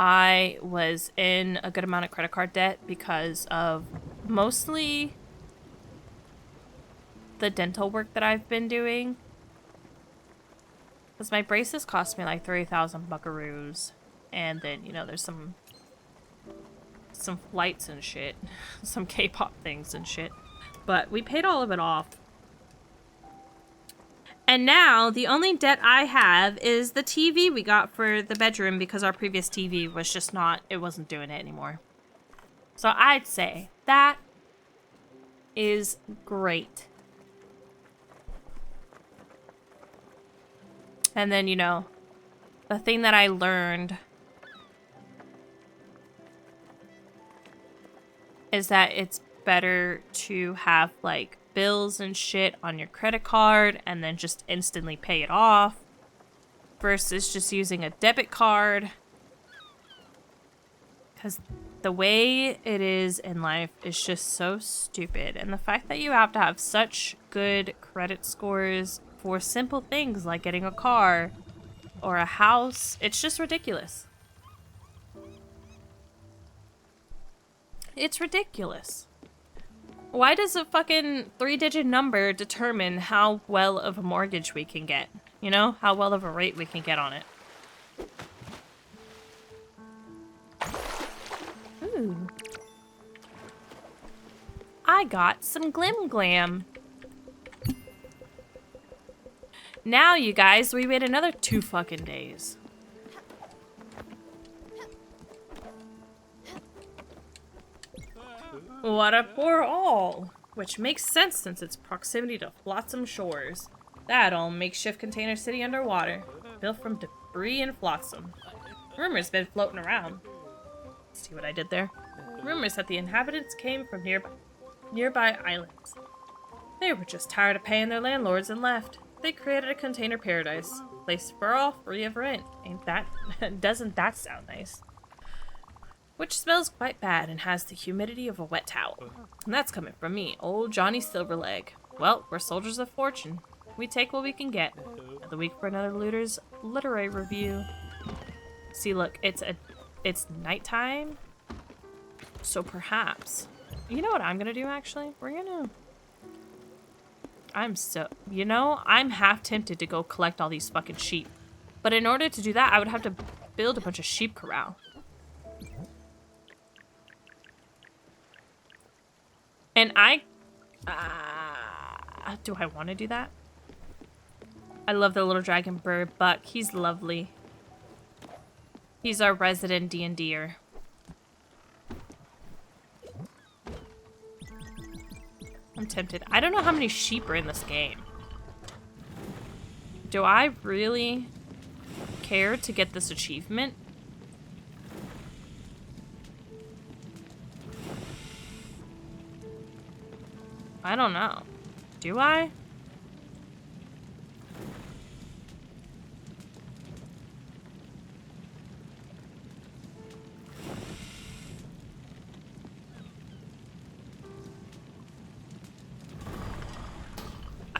S1: I was in a good amount of credit card debt because of mostly the dental work that I've been doing. Because my braces cost me like 3,000 buckaroos. And then, you know, there's some flights and shit. Some K-pop things and shit. But we paid all of it off. And now, the only debt I have is the TV we got for the bedroom because our previous TV was just not, it wasn't doing it anymore. So I'd say that is great. And then, you know, the thing that I learned is that it's better to have, like, bills and shit on your credit card and then just instantly pay it off versus just using a debit card. Because the way it is in life is just so stupid. And the fact that you have to have such good credit scores for simple things like getting a car or a house, it's just ridiculous. It's ridiculous. Why does a fucking 3-digit number determine how well of a mortgage we can get? You know? How well of a rate we can get on it. Ooh. I got some Glim Glam. Now, you guys, we wait another 2 fucking days. Water for all, which makes sense since its proximity to flotsam shores. That old makeshift container city underwater, built from free and flotsam. Rumors been floating around. See what I did there? Rumors that the inhabitants came from nearby islands. They were just tired of paying their landlords and left. They created a container paradise. Place for all, free of rent. Ain't that... doesn't that sound nice? Which smells quite bad and has the humidity of a wet towel. And that's coming from me, old Johnny Silverleg. Well, we're soldiers of fortune. We take what we can get. Another week for another looter's literary review. See, look, it's nighttime. So perhaps... You know what I'm gonna do, actually? I'm half tempted to go collect all these fucking sheep. But in order to do that, I would have to build a bunch of sheep corral. And do I want to do that? I love the little dragon bird, Buck. He's lovely. He's our resident D&D'er. I'm tempted. I don't know how many sheep are in this game. Do I really care to get this achievement? I don't know. Do I?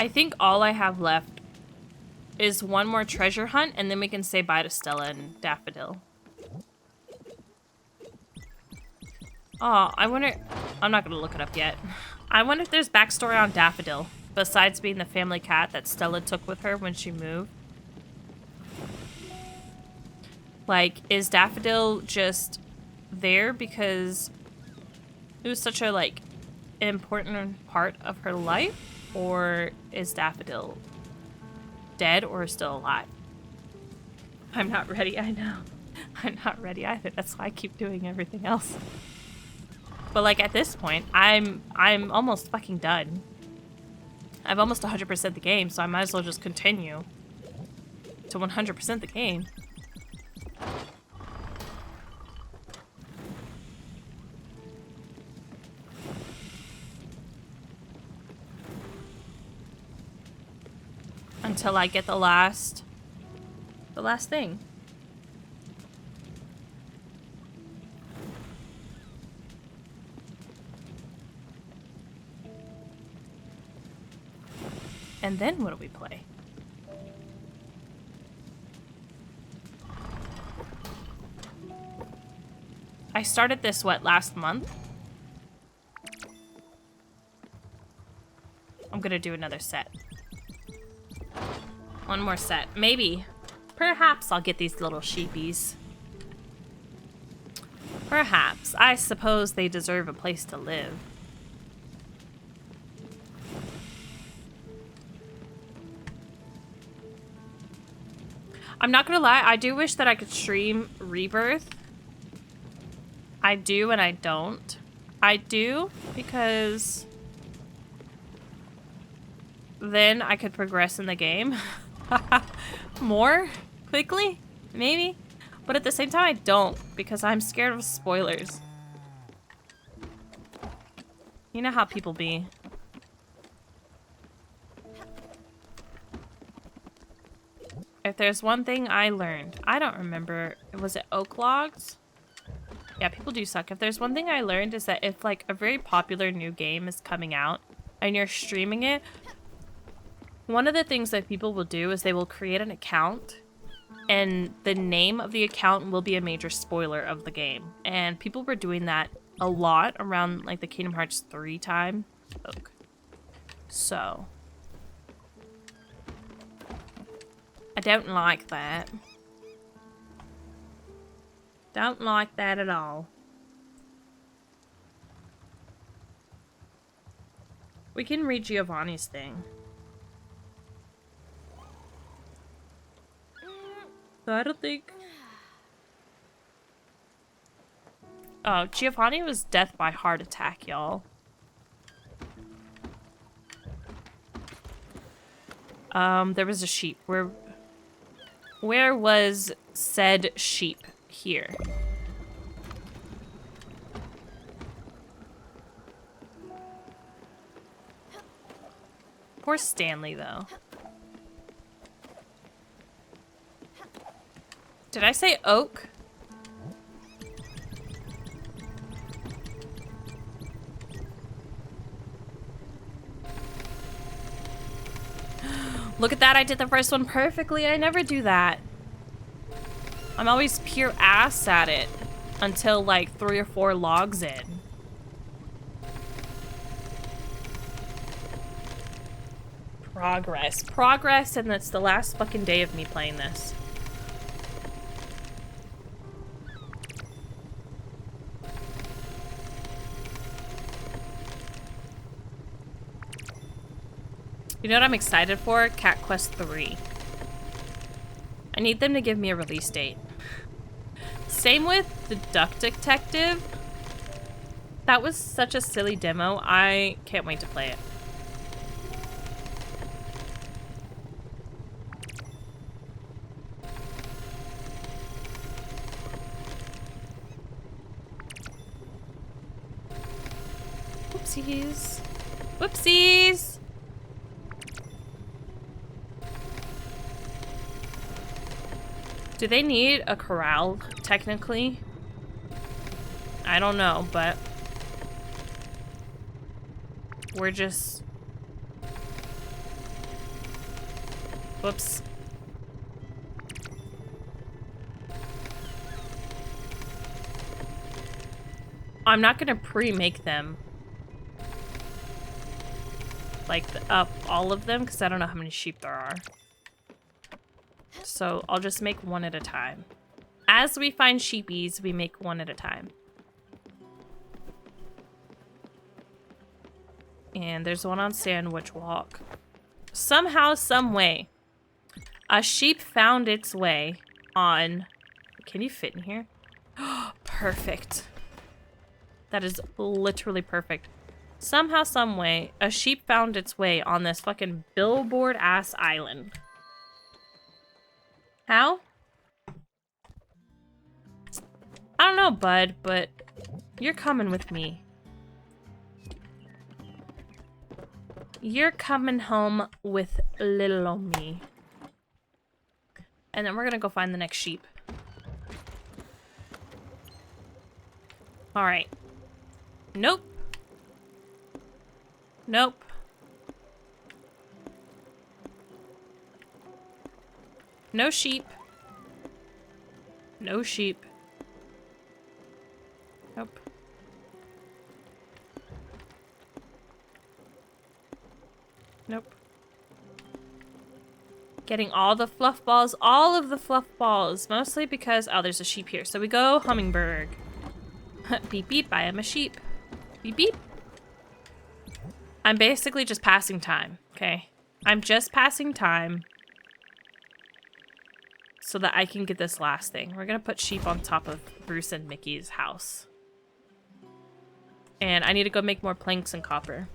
S1: I think all I have left is one more treasure hunt, and then we can say bye to Stella and Daffodil. Oh, I wonder... I'm not going to look it up yet. I wonder if there's backstory on Daffodil, besides being the family cat that Stella took with her when she moved. Like, is Daffodil just there because it was such a, like, important part of her life? Or is Daffodil dead or still alive? I'm not ready, I know. I'm not ready either. That's why I keep doing everything else. But like at this point, I'm almost fucking done. I've almost 100% the game, so I might as well just continue to 100% the game. Until I get the last thing. And then what do we play? I started this, last month? I'm gonna do another set. One more set. Maybe. Perhaps I'll get these little sheepies. Perhaps. I suppose they deserve a place to live. I'm not gonna lie, I do wish that I could stream Rebirth. I do and I don't. I do because then I could progress in the game more quickly, maybe. But at the same time, I don't because I'm scared of spoilers. You know how people be. If there's one thing I learned, I don't remember, was it oak logs? Yeah, people do suck. If there's one thing I learned is that if like a very popular new game is coming out and you're streaming it, one of the things that people will do is they will create an account and the name of the account will be a major spoiler of the game. And people were doing that a lot around like the Kingdom Hearts 3 time. Oak. So I don't like that. Don't like that at all. We can read Giovanni's thing. So I don't think... Oh, Giovanni was death by heart attack, y'all. There was a sheep. Where was said sheep? Here. Poor Stanley, though. Did I say oak? Look at that, I did the first one perfectly. I never do that. I'm always pure ass at it until like 3 or 4 logs in. Progress. Progress, and that's the last fucking day of me playing this. You know what I'm excited for? Cat Quest 3. I need them to give me a release date. Same with the Duck Detective. That was such a silly demo. I can't wait to play it. Whoopsies. Whoopsies! Do they need a corral, technically? I don't know, but we're just... Whoops. I'm not gonna pre-make them. Like, all of them, because I don't know how many sheep there are. So I'll just make one at a time. As we find sheepies, we make one at a time. And there's one on Sandwich Walk. Somehow, some way, a sheep found its way on... Can you fit in here? Perfect. That is literally perfect. Somehow, some way, a sheep found its way on this fucking billboard-ass island. How? I don't know, bud, but you're coming with me. You're coming home with little old me. And then we're gonna go find the next sheep. Alright. Nope. Nope. No sheep. No sheep. Nope. Nope. Getting all the fluff balls, all of the fluff balls, mostly because, oh, there's a sheep here. So we go Hummingbird. Beep beep, I am a sheep. Beep beep. I'm basically just passing time, okay? I'm just passing time so that I can get this last thing. We're gonna put sheep on top of Bruce and Mickey's house. And I need to go make more planks and copper.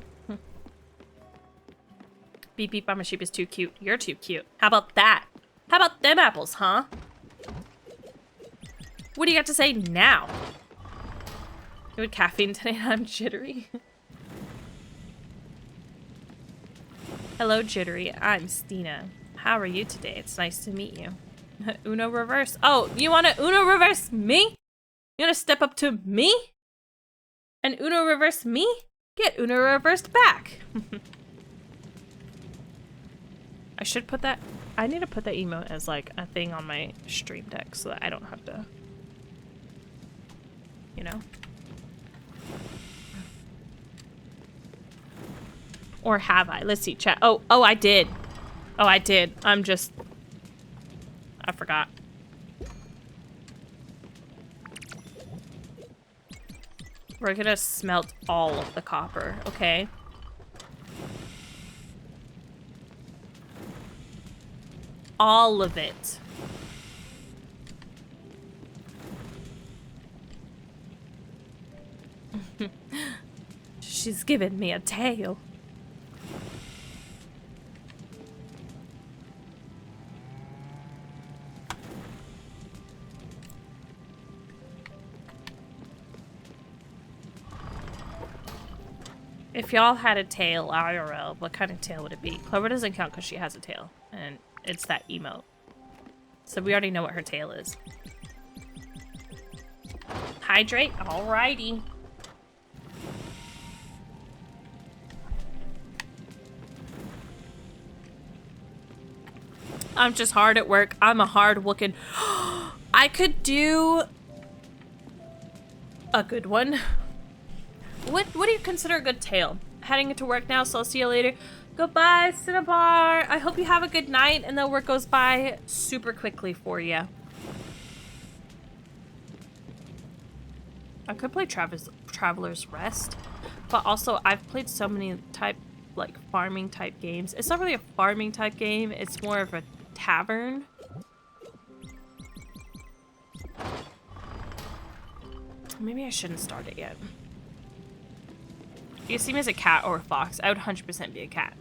S1: Beep beep, I'm a sheep is too cute. You're too cute. How about that? How about them apples, huh? What do you got to say now? Good caffeine today, I'm jittery. Hello, jittery. I'm Stina. How are you today? It's nice to meet you. Uno reverse. Oh, you want to Uno reverse me? You want to step up to me? And Uno reverse me? Get Uno reversed back. I should put that... I need to put that emote as like a thing on my stream deck so that I don't have to... You know? Or have I? Let's see, chat. Oh, I did. Oh, I did. I'm just... I forgot. We're gonna smelt all of the copper, okay? All of it. She's giving me a tail. If y'all had a tail IRL, what kind of tail would it be? Clover doesn't count because she has a tail, and it's that emote. So we already know what her tail is. Hydrate? Alrighty. I'm just hard at work. I'm a hard-looking... I could do... a good one. What do you consider a good tail? Heading into work now, so I'll see you later. Goodbye, Cinnabar. I hope you have a good night and the work goes by super quickly for you. I could play Traveler's Rest, but also I've played so many like farming type games. It's not really a farming type game, it's more of a tavern. Maybe I shouldn't start it yet. If you see me as a cat or a fox, I would 100% be a cat.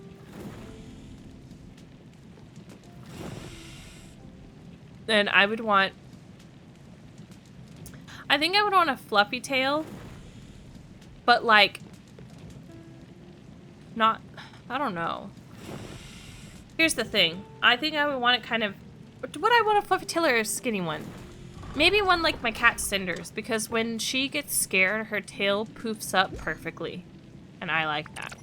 S1: Then I would want... I think I would want a fluffy tail. But like... not... I don't know. Here's the thing. I think I would want it kind of... Would I want a fluffy tail or a skinny one? Maybe one like my cat Cinder's, because when she gets scared, her tail poofs up perfectly. And I like that.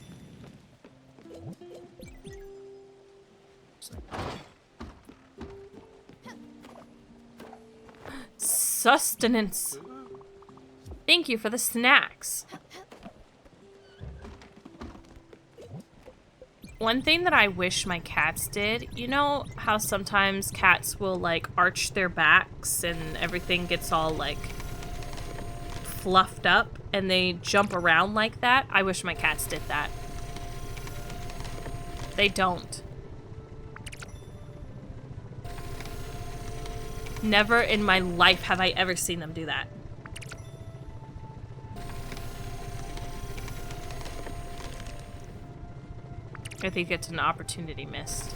S1: Sustenance. Thank you for the snacks. One thing that I wish my cats did, you know how sometimes cats will like arch their backs and everything gets all like fluffed up and they jump around like that? I wish my cats did that. They don't. Never in my life have I ever seen them do that. I think it's an opportunity missed.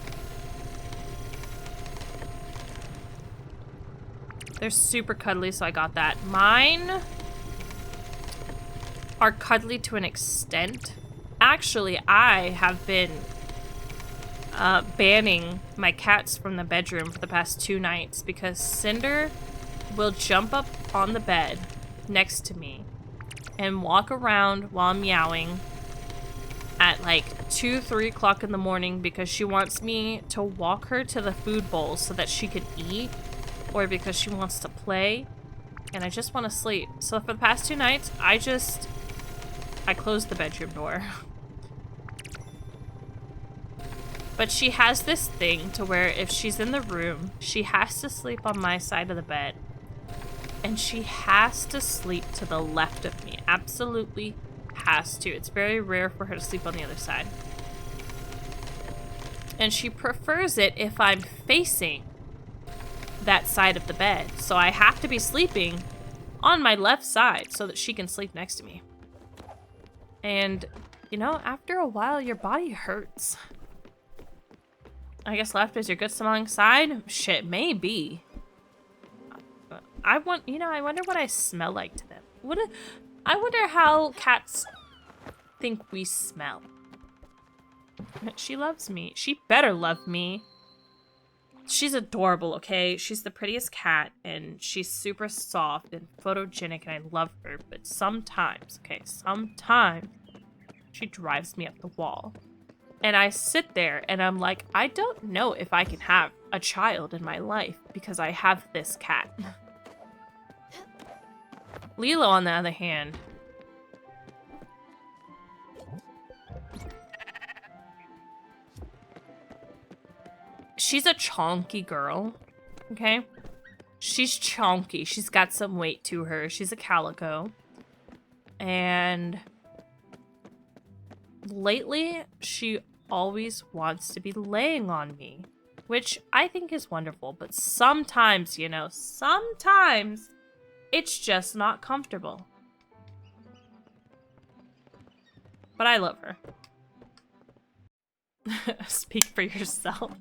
S1: They're super cuddly, so I got that. Mine are cuddly to an extent. Actually, I have been banning my cats from the bedroom for the past 2 nights because Cinder will jump up on the bed next to me and walk around while I'm meowing at like 2, 3 o'clock in the morning because she wants me to walk her to the food bowl so that she can eat, or because she wants to play and I just want to sleep. So for the past 2 nights, I closed the bedroom door. But she has this thing to where if she's in the room, she has to sleep on my side of the bed. And she has to sleep to the left of me. Absolutely has to. It's very rare for her to sleep on the other side. And she prefers it if I'm facing that side of the bed. So I have to be sleeping on my left side so that she can sleep next to me. And, you know, after a while, your body hurts. I guess left is your good smelling side? Shit, maybe. I wonder what I smell like to them. I wonder how cats think we smell. She loves me. She better love me. She's adorable, okay? She's the prettiest cat, and she's super soft and photogenic, and I love her. But sometimes, okay, sometimes she drives me up the wall. And I sit there, and I'm like, I don't know if I can have a child in my life because I have this cat. Lilo, on the other hand, she's a chonky girl, okay? She's chonky. She's got some weight to her. She's a calico. And lately, she always wants to be laying on me, which I think is wonderful. But sometimes, you know, sometimes it's just not comfortable. But I love her. Speak for yourself.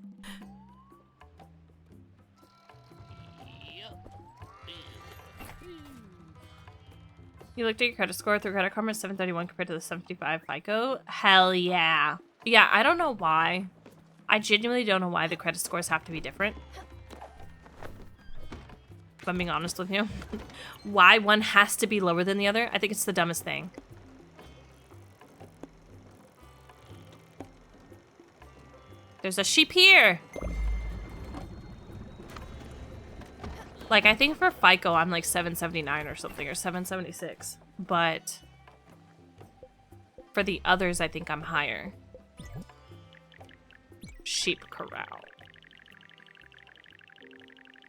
S1: You looked at your credit score through Credit Karma 731 compared to the 75 FICO? Hell yeah. Yeah, I don't know why. I genuinely don't know why the credit scores have to be different. If I'm being honest with you. Why one has to be lower than the other, I think it's the dumbest thing. There's a sheep here! Like, I think for FICO, I'm like 779 or something, or 776. But for the others, I think I'm higher. Sheep corral.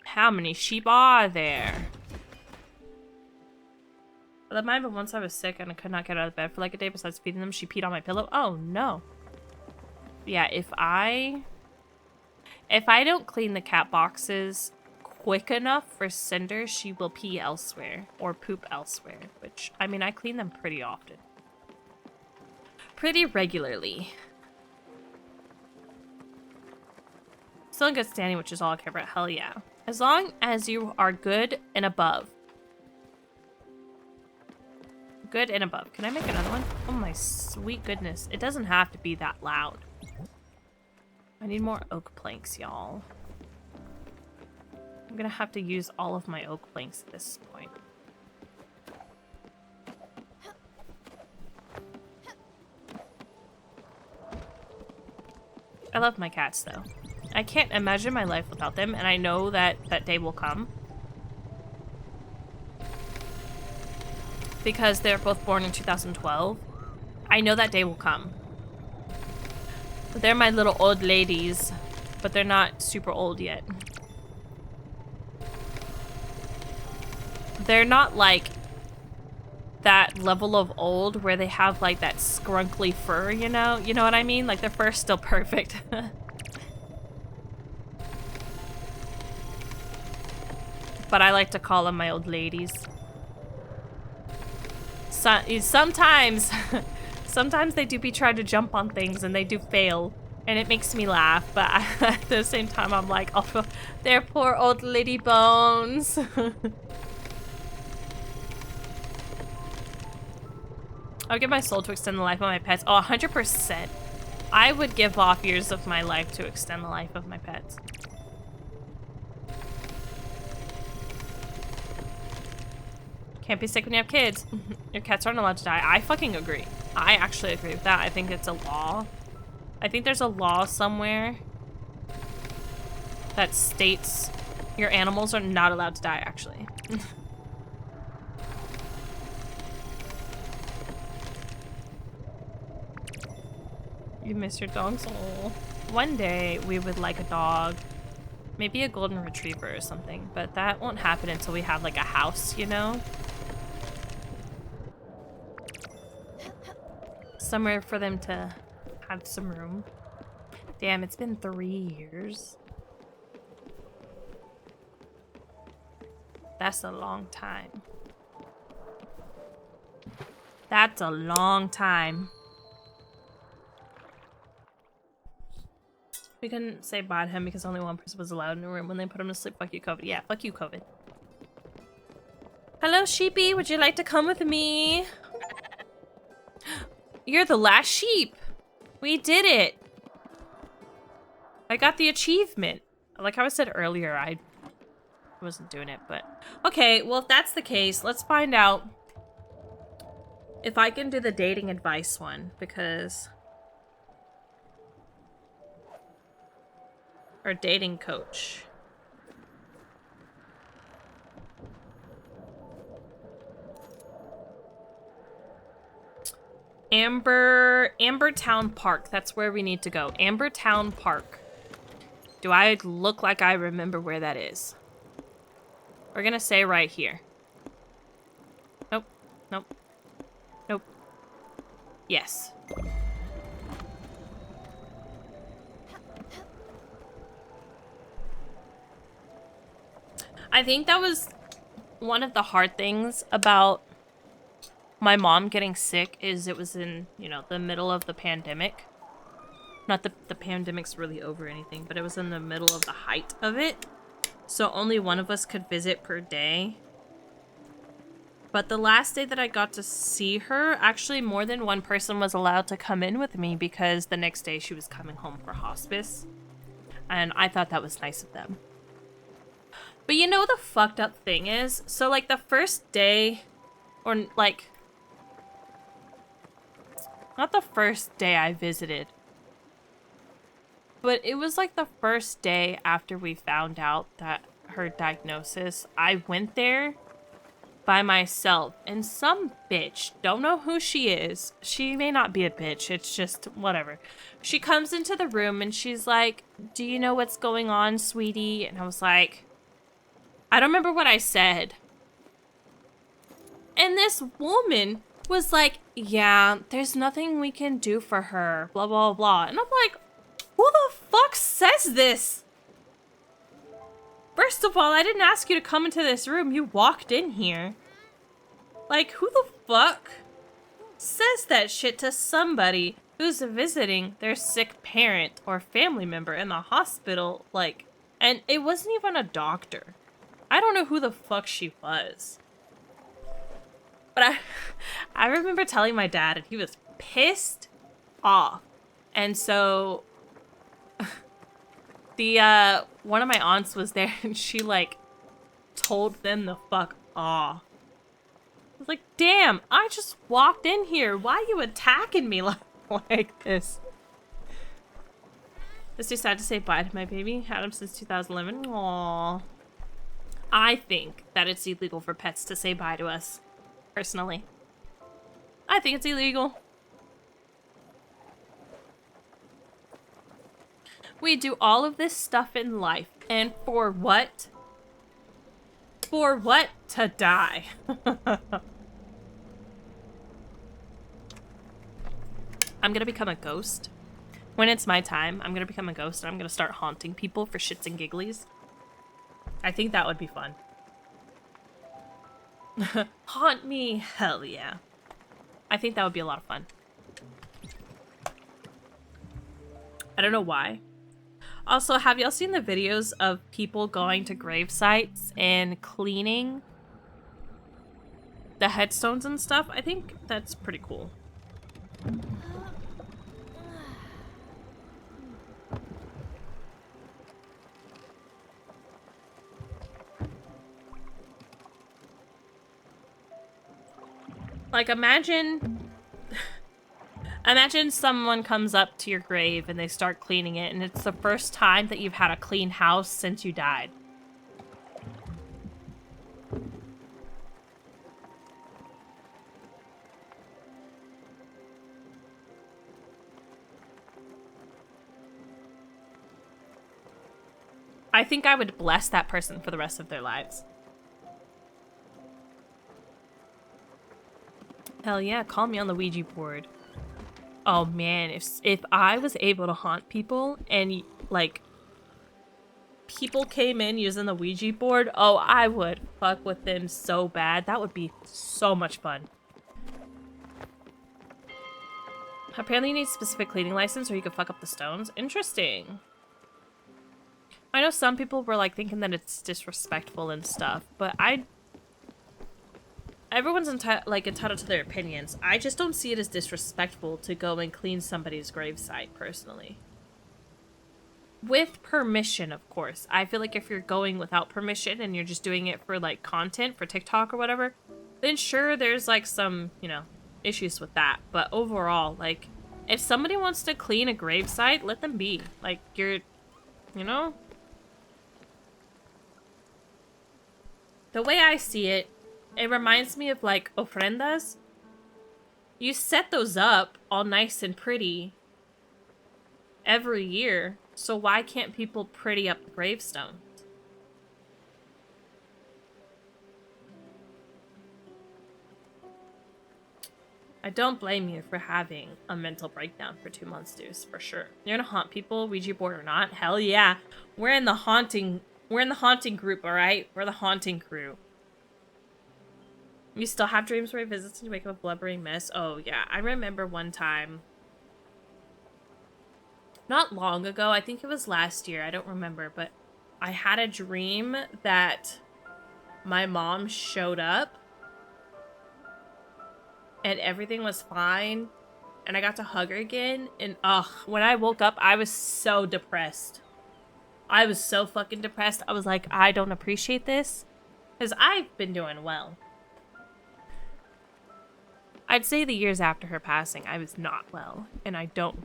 S1: How many sheep are there? Well, that might have been once I was sick and I could not get out of bed for like a day besides feeding them. She peed on my pillow. Oh, no. Yeah, if I don't clean the cat boxes quick enough for Cinder, she will pee elsewhere or poop elsewhere, which, I mean, I clean them pretty often. Pretty regularly. Still in good standing, which is all I care about. Hell yeah. As long as you are good and above. Good and above. Can I make another one? Oh my sweet goodness. It doesn't have to be that loud. I need more oak planks, y'all. I'm gonna have to use all of my oak planks at this point. I love my cats, though. I can't imagine my life without them, and I know that that day will come. Because they're both born in 2012. I know that day will come. They're my little old ladies, but they're not super old yet. They're not like that level of old where they have like that scrunkly fur, you know? You know what I mean? Like their fur's still perfect. But I like to call them my old ladies. Sometimes, sometimes they do be trying to jump on things and they do fail. And it makes me laugh, but at the same time I'm like, oh, their poor old lady bones. I would give my soul to extend the life of my pets. Oh, 100%. I would give off years of my life to extend the life of my pets. Can't be sick when you have kids. Your cats aren't allowed to die. I fucking agree. I actually agree with that. I think it's a law. I think there's a law somewhere that states your animals are not allowed to die, actually. You miss your dogs? Oh. One day we would like a dog. Maybe a golden retriever or something, but that won't happen until we have like a house, you know? Somewhere for them to have some room. Damn, it's been 3 years. That's a long time. That's a long time. We couldn't say bye to him because only one person was allowed in the room when they put him to sleep. Fuck you, COVID. Yeah, fuck you, COVID. Hello, sheepy. Would you like to come with me? You're the last sheep. We did it. I got the achievement. Like I said earlier, I wasn't doing it, but... Okay, well, if that's the case, let's find out if I can do the dating advice one, because... Or dating coach. Ambertown Park. That's where we need to go. Ambertown Park. Do I look like I remember where that is? We're gonna say right here. Nope. Nope. Nope. Yes. I think that was one of the hard things about my mom getting sick is it was in, you know, the middle of the pandemic. Not the pandemic's really over or anything, but it was in the middle of the height of it. So only one of us could visit per day. But the last day that I got to see her, actually more than one person was allowed to come in with me because the next day she was coming home for hospice. And I thought that was nice of them. But you know the fucked up thing is? So like the first day, or like, not the first day I visited, but it was like the first day after we found out that her diagnosis, I went there by myself, and some bitch, don't know who she is, she may not be a bitch, it's just whatever, she comes into the room and she's like, do you know what's going on, sweetie? And I was like, I don't remember what I said. And this woman was like, yeah, there's nothing we can do for her, blah blah blah. And I'm like, who the fuck says this? First of all, I didn't ask you to come into this room. You walked in here. Like, who the fuck says that shit to somebody who's visiting their sick parent or family member in the hospital? Like, and it wasn't even a doctor. I don't know who the fuck she was. But I remember telling my dad, and he was pissed off. And so the one of my aunts was there, and she like told them the fuck off. I was like, damn, I just walked in here. Why are you attacking me like this? It's too sad to say bye to my baby. Had him since 2011. Aww. I think that it's illegal for pets to say bye to us. Personally. I think it's illegal. We do all of this stuff in life, and for what? For what? To die. I'm gonna become a ghost. When it's my time, I'm gonna become a ghost and I'm gonna start haunting people for shits and gigglies. I think that would be fun. Haunt me? Hell yeah. I think that would be a lot of fun. I don't know why. Also, have y'all seen the videos of people going to grave sites and cleaning the headstones and stuff? I think that's pretty cool. Like, imagine someone comes up to your grave and they start cleaning it, and it's the first time that you've had a clean house since you died. I think I would bless that person for the rest of their lives. Hell yeah, call me on the Ouija board. Oh man, if I was able to haunt people and like people came in using the Ouija board, oh, I would fuck with them so bad. That would be so much fun. Apparently you need a specific cleaning license or you could fuck up the stones. Interesting. I know some people were like thinking that it's disrespectful and stuff, but everyone's entitled to their opinions. I just don't see it as disrespectful to go and clean somebody's gravesite, personally. With permission, of course. I feel like if you're going without permission and you're just doing it for, like, content, for TikTok or whatever, then sure, there's, like, some, you know, issues with that. But overall, like, if somebody wants to clean a gravesite, let them be. Like, you know? The way I see it, it reminds me of, like, ofrendas. You set those up all nice and pretty every year, so why can't people pretty up the gravestones? I don't blame you for having a mental breakdown for 2 months, Deuce, for sure. You're gonna haunt people, Ouija board or not? Hell yeah. We're in the haunting group, alright? We're the haunting crew. You still have dreams where he visits and you wake up a blubbering mess? Oh, yeah. I remember one time, not long ago, I think it was last year, I don't remember, but I had a dream that my mom showed up and everything was fine. And I got to hug her again. And when I woke up, I was so depressed. I was so fucking depressed. I was like, I don't appreciate this. Because I've been doing well. I'd say the years after her passing, I was not well. And I don't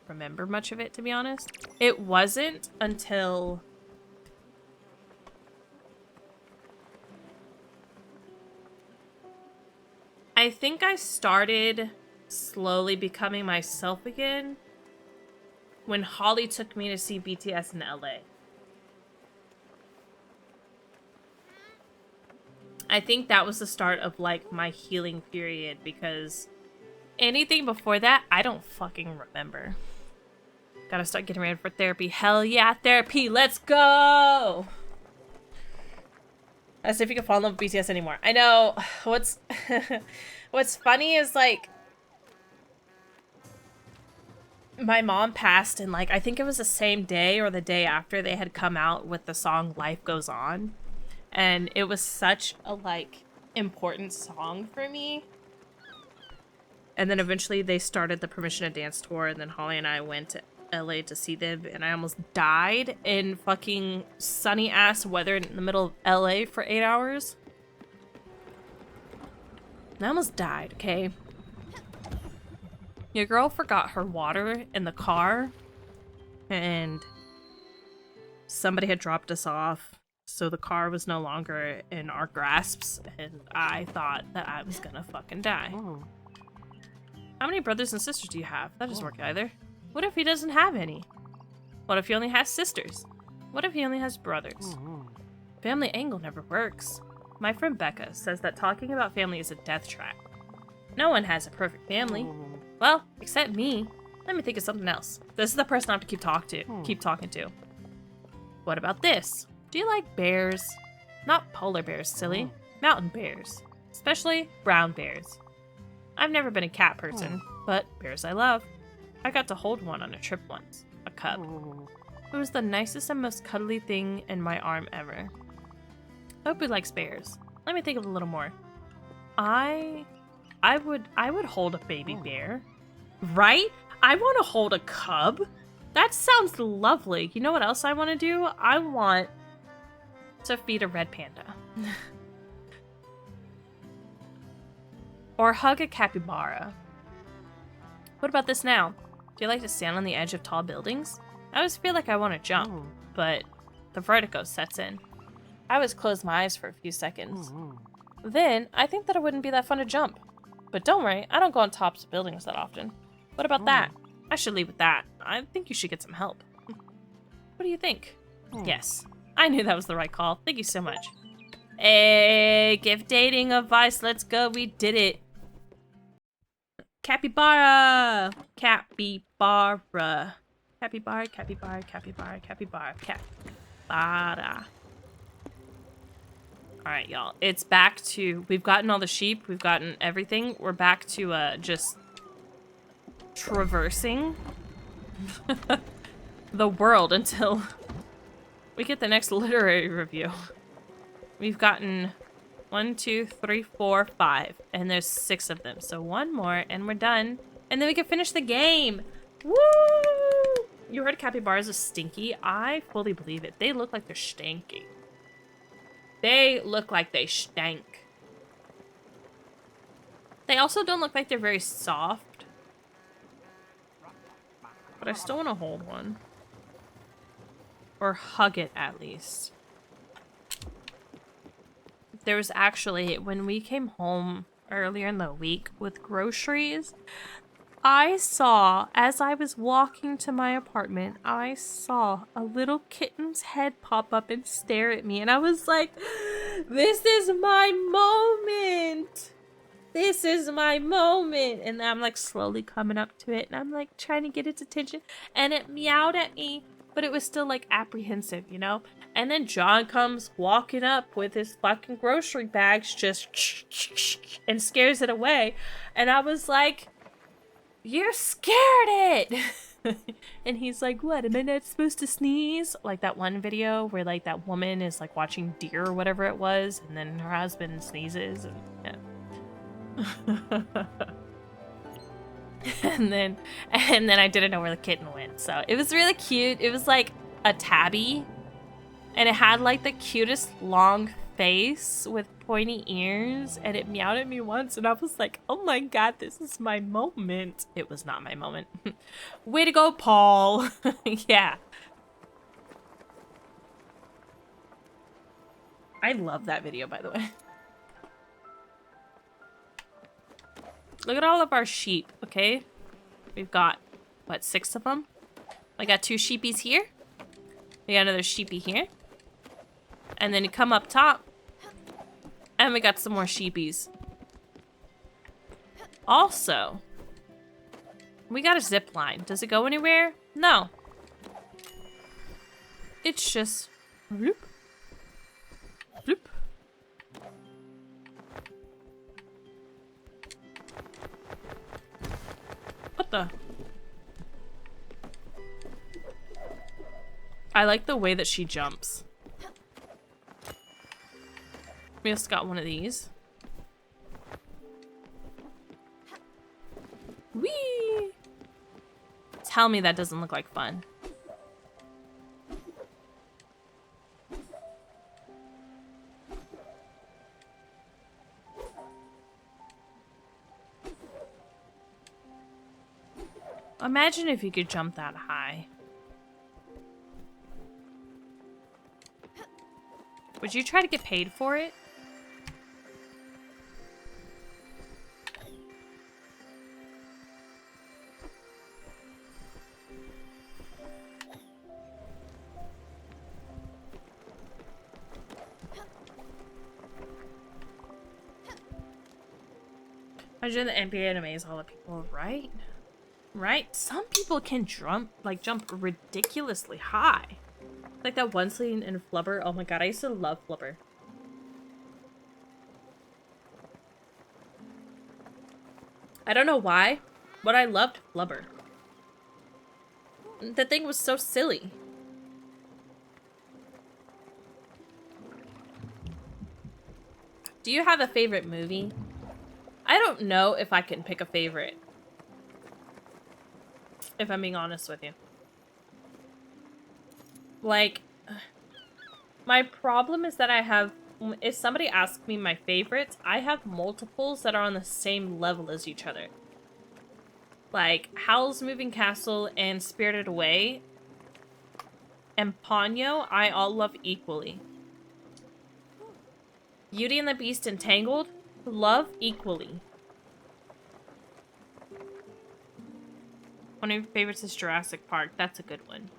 S1: remember much of it, to be honest. It wasn't until... I think I started slowly becoming myself again when Holly took me to see BTS in LA. I think that was the start of like my healing period, because anything before that, I don't fucking remember. Gotta start getting ready for therapy. Hell yeah, therapy, let's go! As if you can fall in love with BTS anymore. I know. What's funny is like my mom passed, and like I think it was the same day or the day after they had come out with the song Life Goes On. And it was such a like important song for me. And then eventually they started the Permission to Dance tour, and then Holly and I went to LA to see them, and I almost died in fucking sunny ass weather in the middle of LA for 8 hours. And I almost died, okay? Your girl forgot her water in the car, and somebody had dropped us off, so the car was no longer in our grasps, and I thought that I was gonna fucking die. How many brothers and sisters do you have? That doesn't work either. What if he doesn't have any? What if he only has sisters? What if he only has brothers? Family angle never works. My friend Becca says that talking about family is a death trap. No one has a perfect family. Well, except me. Let me think of something else. This is the person I have to keep talking to. What about this? Do you like bears? Not polar bears, silly. Mountain bears. Especially brown bears. I've never been a cat person, but bears I love. I got to hold one on a trip once. A cub. It was the nicest and most cuddly thing in my arm ever. I hope he likes bears. Let me think of a little more. I would hold a baby bear. Right? I want to hold a cub. That sounds lovely. You know what else I want to do? I want to feed a red panda. Or hug a capybara. What about this now? Do you like to stand on the edge of tall buildings? I always feel like I want to jump, but the vertigo sets in. I always close my eyes for a few seconds. Then, I think that it wouldn't be that fun to jump. But don't worry, I don't go on tops of buildings that often. What about that? I should leave with that. I think you should get some help. What do you think? Yes, I knew that was the right call. Thank you so much. Hey, give dating advice. Let's go. We did it. Capybara! Capybara. Capybara, capybara, capybara, capybara, capybara. Alright, y'all. It's back to... We've gotten all the sheep. We've gotten everything. We're back to just traversing the world until we get the next literary review. We've gotten 1, 2, 3, 4, 5, and there's 6 of them. So one more, and we're done. And then we can finish the game. Woo! You heard capybaras are stinky. I fully believe it. They look like they're stanky. They look like they stank. They also don't look like they're very soft. But I still want to hold one. Or hug it, at least. There was actually, when we came home earlier in the week with groceries, I saw, as I was walking to my apartment, I saw a little kitten's head pop up and stare at me. And I was like, this is my moment. This is my moment. And I'm like slowly coming up to it. And I'm like trying to get its attention. And it meowed at me. But it was still like apprehensive, you know? And then John comes walking up with his fucking grocery bags just and scares it away. And I was like, you scared it. And he's like, what, am I not supposed to sneeze? Like that one video where like that woman is like watching deer or whatever it was, and then her husband sneezes. And, yeah. and then I didn't know where the kitten went. So it was really cute. It was like a tabby, and it had like the cutest long face with pointy ears, and it meowed at me once, and I was like, oh my god, this is my moment. It was not my moment. Way to go, Paul. Yeah. I love that video, by the way. Look at all of our sheep, okay? We've got, what, 6 of them? I got 2 sheepies here. We got another sheepy here. And then you come up top. And we got some more sheepies. Also, we got a zip line. Does it go anywhere? No. It's just bloop, bloop. What the? I like the way that she jumps. We just got one of these. Whee! Tell me that doesn't look like fun. Imagine if you could jump that high. Would you try to get paid for it? Imagine the NBA animes, all the people, right? Right? Some people can jump ridiculously high. Like that one scene in Flubber. Oh my god, I used to love Flubber. I don't know why, but I loved Flubber. The thing was so silly. Do you have a favorite movie? I don't know if I can pick a favorite. If I'm being honest with you. Like, my problem is that I have, if somebody asks me my favorites, I have multiples that are on the same level as each other. Like, Howl's Moving Castle and Spirited Away and Ponyo, I all love equally. Beauty and the Beast and Tangled, love equally. One of your favorites is Jurassic Park. That's a good one.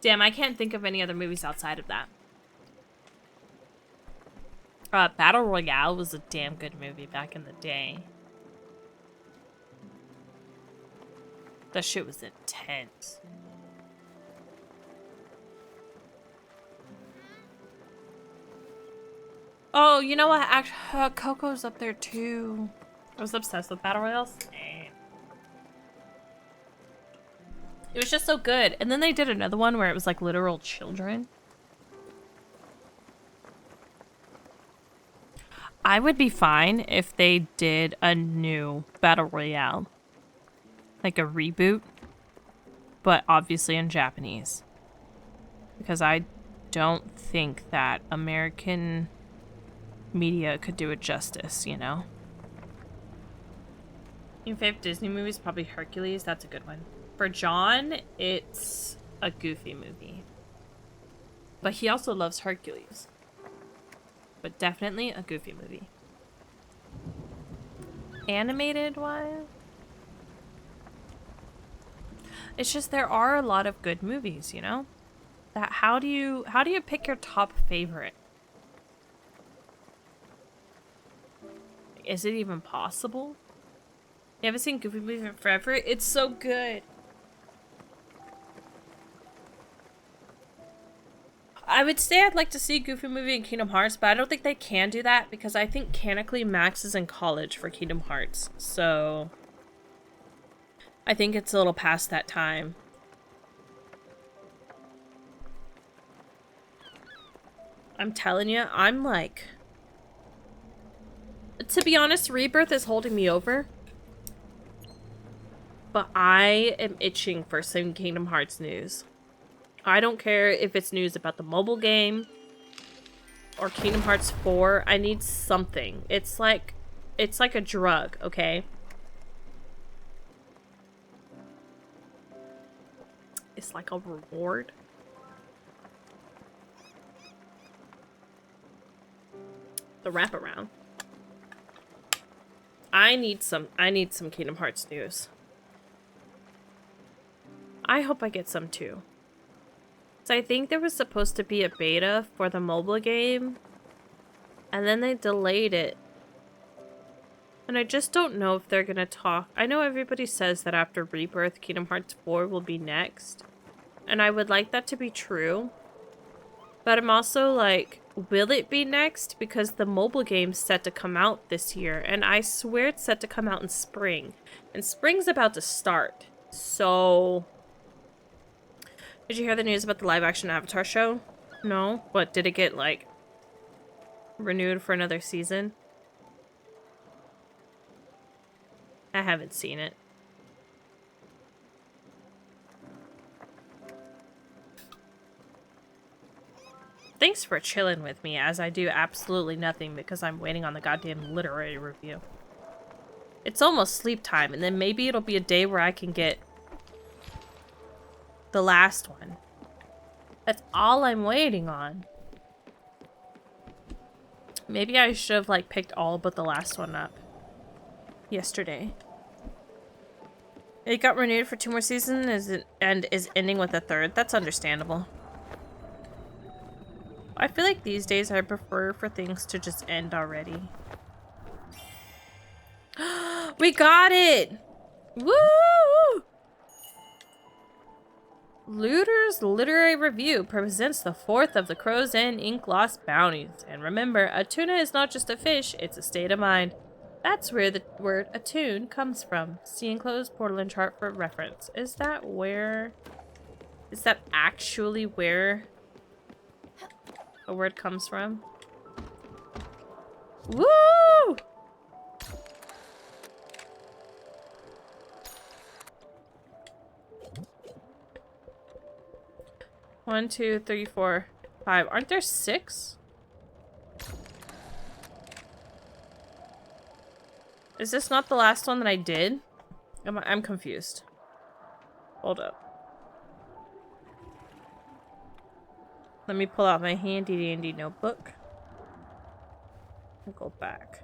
S1: Damn, I can't think of any other movies outside of that. Battle Royale was a damn good movie back in the day. That shit was intense. Oh, you know what? Actually, Coco's up there too. I was obsessed with Battle Royales. It was just so good. And then they did another one where it was like literal children. I would be fine if they did a new Battle Royale. Like a reboot. But obviously in Japanese. Because I don't think that American media could do it justice, you know? Your favorite Disney movie is probably Hercules. That's a good one. For John, it's a Goofy movie. But he also loves Hercules. But definitely a Goofy movie. Animated wise? It's just there are a lot of good movies, you know? That how do you pick your top favorite? Is it even possible? You haven't seen Goofy Movie in forever? It's so good. I would say I'd like to see Goofy Movie in Kingdom Hearts, but I don't think they can do that because I think canonically Max is in college for Kingdom Hearts. So I think it's a little past that time. I'm telling you, I'm like... To be honest, Rebirth is holding me over. But I am itching for some Kingdom Hearts news. I don't care if it's news about the mobile game or Kingdom Hearts 4. I need something. It's like a drug, okay? It's like a reward. The wraparound. I need some Kingdom Hearts news. I hope I get some too. So I think there was supposed to be a beta for the mobile game, and then they delayed it. And I just don't know if they're gonna talk. I know everybody says that after Rebirth, Kingdom Hearts 4 will be next. And I would like that to be true. But I'm also like, will it be next? Because the mobile game's set to come out this year. And I swear it's set to come out in spring. And spring's about to start. So... Did you hear the news about the live-action Avatar show? No? What, did it get, like, renewed for another season? I haven't seen it. Thanks for chilling with me as I do absolutely nothing because I'm waiting on the goddamn literary review. It's almost sleep time, and then maybe it'll be a day where I can get the last one. That's all I'm waiting on. Maybe I should have, like, picked all but the last one up yesterday. It got renewed for 2 more seasons and is ending with a 3rd. That's understandable. I feel like these days I prefer for things to just end already. We got it! Woo! Looter's Literary Review presents the 4th of the Crow's End Ink Lost Bounties. And remember, a tuna is not just a fish, it's a state of mind. That's where the word attune comes from. See enclosed Portland chart for reference. Is that actually where a word comes from? Woo! One, 2, 3, 4, 5. Aren't there 6? Is this not the last one that I did? I'm confused. Hold up. Let me pull out my handy dandy notebook. And go back.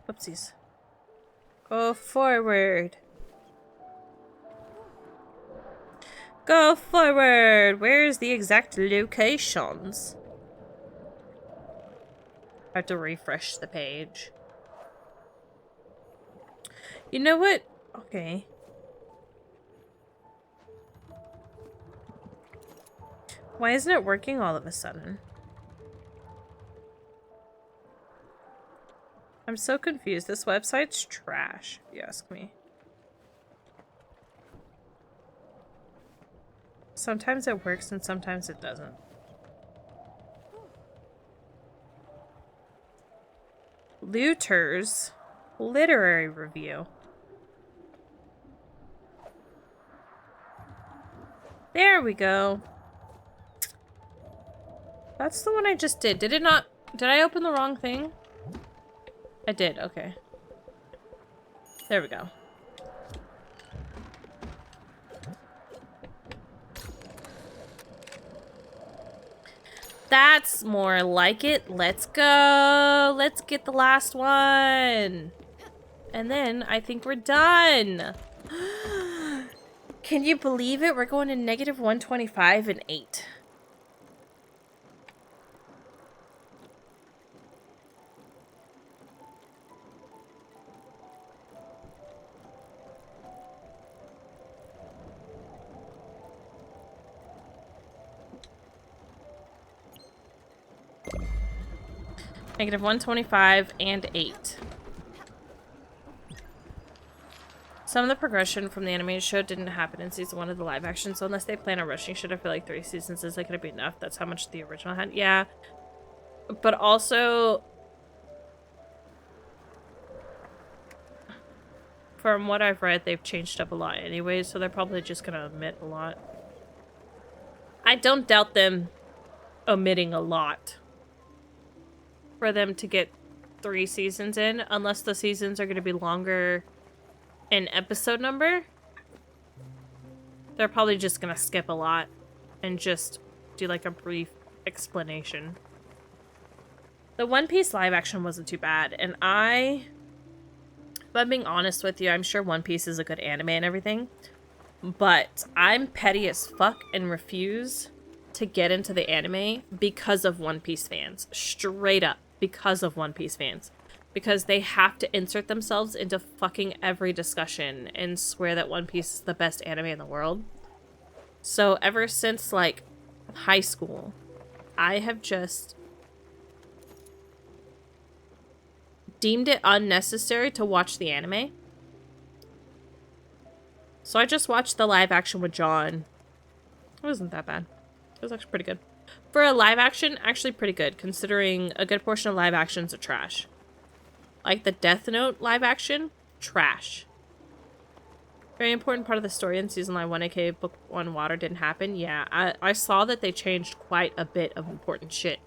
S1: Whoopsies. Go forward. Go forward! Where's the exact locations? I have to refresh the page. You know what? Okay. Why isn't it working all of a sudden? I'm so confused. This website's trash, if you ask me. Sometimes it works and sometimes it doesn't. Looter's Literary Review. There we go. That's the one I just did. Did it not? Did I open the wrong thing? I did. Okay. There we go. That's more like it. Let's go. Let's get the last one. And then I think we're done. Can you believe it? We're going to negative 125 and 8. Negative 125 and 8. Some of the progression from the animated show didn't happen in season 1 of the live action, so unless they plan on rushing shit, I feel like 3 seasons isn't gonna be enough. That's how much the original had. Yeah. But also, from what I've read, they've changed up a lot anyway, so they're probably just gonna omit a lot. I don't doubt them omitting a lot for them to get 3 seasons in, unless the seasons are gonna be longer in episode number. They're probably just gonna skip a lot and just do like a brief explanation. The One Piece live action wasn't too bad, and if I'm being honest with you, I'm sure One Piece is a good anime and everything, but I'm petty as fuck and refuse to get into the anime because of One Piece fans. Straight up, because of One Piece fans. Because they have to insert themselves into fucking every discussion and swear that One Piece is the best anime in the world. So ever since, like, high school, I have just deemed it unnecessary to watch the anime. So I just watched the live action with John. It wasn't that bad. It was actually pretty good. For a live action, actually pretty good, considering a good portion of live actions are trash. Like the Death Note live action, trash. Very important part of the story in Season 1, aka Book 1 Water, didn't happen. Yeah, I saw that they changed quite a bit of important shit.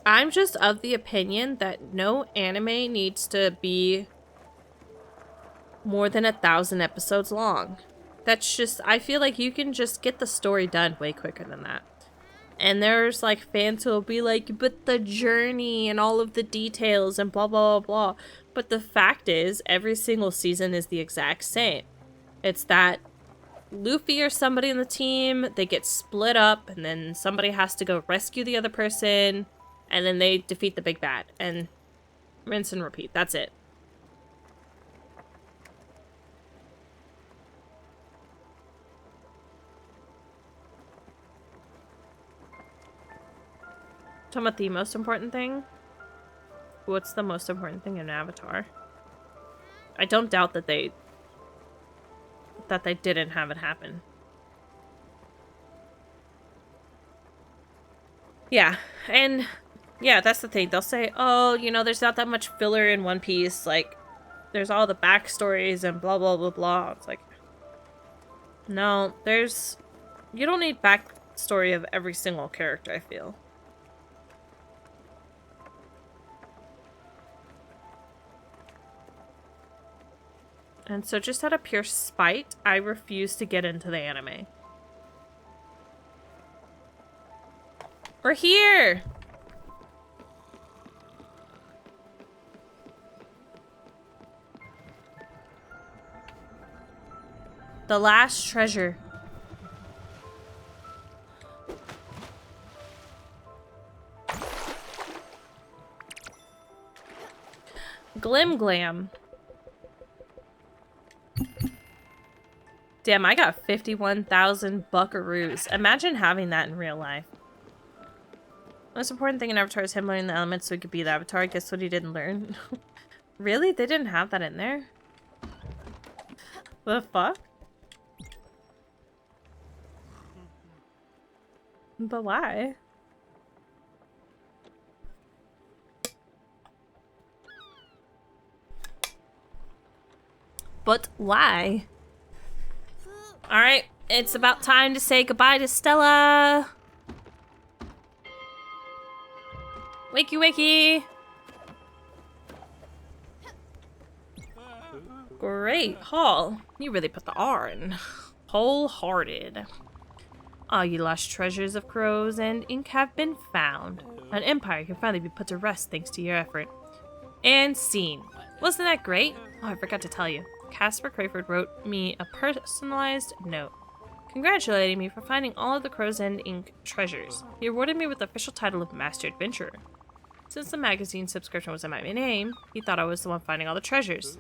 S1: I'm just of the opinion that no anime needs to be more than 1,000 episodes long. That's just, I feel like you can just get the story done way quicker than that. And there's like fans who will be like, but the journey and all of the details and blah, blah, blah, blah. But the fact is, every single season is the exact same. It's that Luffy or somebody in the team, they get split up and then somebody has to go rescue the other person and then they defeat the big bad and rinse and repeat. That's it. Talking about the most important thing? What's the most important thing in Avatar? I don't doubt that they didn't have it happen. Yeah, and yeah, that's the thing. They'll say, oh, you know, there's not that much filler in One Piece. Like, there's all the backstories and blah, blah, blah, blah. It's like, no, you don't need backstory of every single character, I feel. And so just out of pure spite, I refuse to get into the anime. We're here! The last treasure. Glim Glam. Damn, I got 51,000 buckaroos. Imagine having that in real life. Most important thing in Avatar is him learning the elements so he could be the Avatar. Guess what he didn't learn? Really? They didn't have that in there? The fuck? But why? But why? Alright, it's about time to say goodbye to Stella. Wakey wakey. Great, Hall. You really put the R in. Wholehearted. All you lost treasures of Crow's End ink have been found. An empire can finally be put to rest thanks to your effort. And scene. Wasn't that great? Oh, I forgot to tell you. Casper Crayford wrote me a personalized note, congratulating me for finding all of the Crow's End ink treasures. He awarded me with the official title of Master Adventurer. Since the magazine subscription was in my name, he thought I was the one finding all the treasures.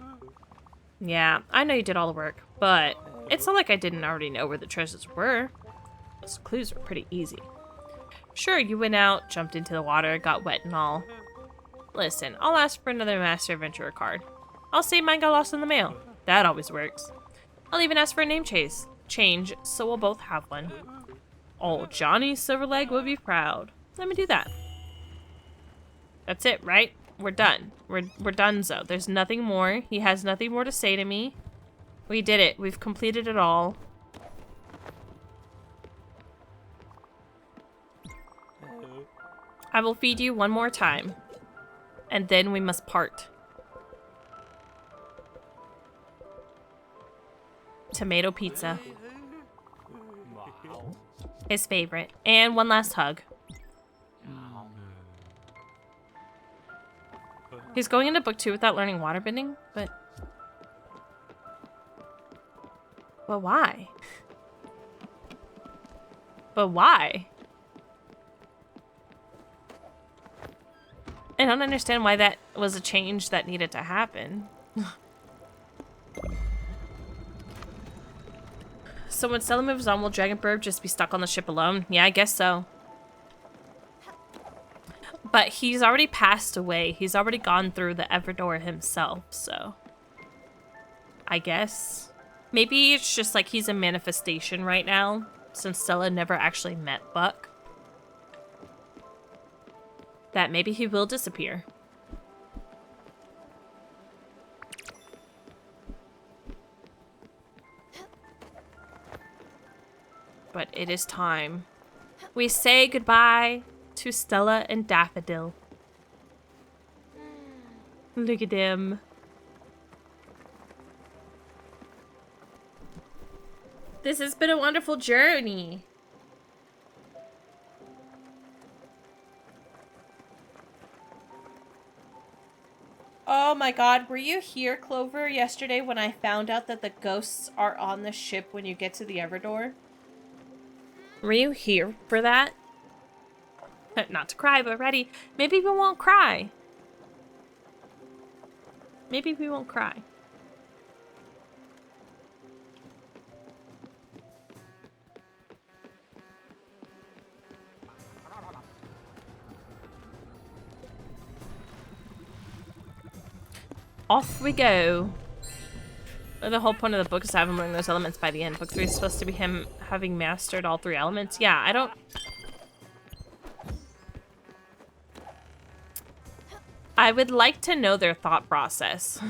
S1: Yeah, I know you did all the work, but it's not like I didn't already know where the treasures were. Those clues were pretty easy. Sure, you went out, jumped into the water, got wet and all. Listen, I'll ask for another Master Adventurer card. I'll say mine got lost in the mail. That always works. I'll even ask for a name change, so we'll both have one. Oh, Johnny Silverleg would be proud. Let me do that. That's it, right? We're done. We're donezo. There's nothing more. He has nothing more to say to me. We did it. We've completed it all. I will feed you one more time. And then we must part. Tomato pizza. His favorite. And one last hug. He's going into book 2 without learning waterbending, but why? But why? I don't understand why that was a change that needed to happen. So when Stella moves on, will Dragonbird just be stuck on the ship alone? Yeah, I guess so. But he's already passed away. He's already gone through the Everdor himself, so... I guess. Maybe it's just like he's a manifestation right now, since Stella never actually met Buck. That maybe he will disappear. But it is time. We say goodbye to Stella and Daffodil. Look at them. This has been a wonderful journey. Oh my god, were you here, Clover, yesterday when I found out that the ghosts are on the ship when you get to the Everdor? Were you here for that? Not to cry, but ready. Maybe we won't cry. Maybe we won't cry. Off we go. The whole point of the book is to have him learn those elements by the end. Book 3 is supposed to be him having mastered all 3 elements. Yeah, I don't... I would like to know their thought process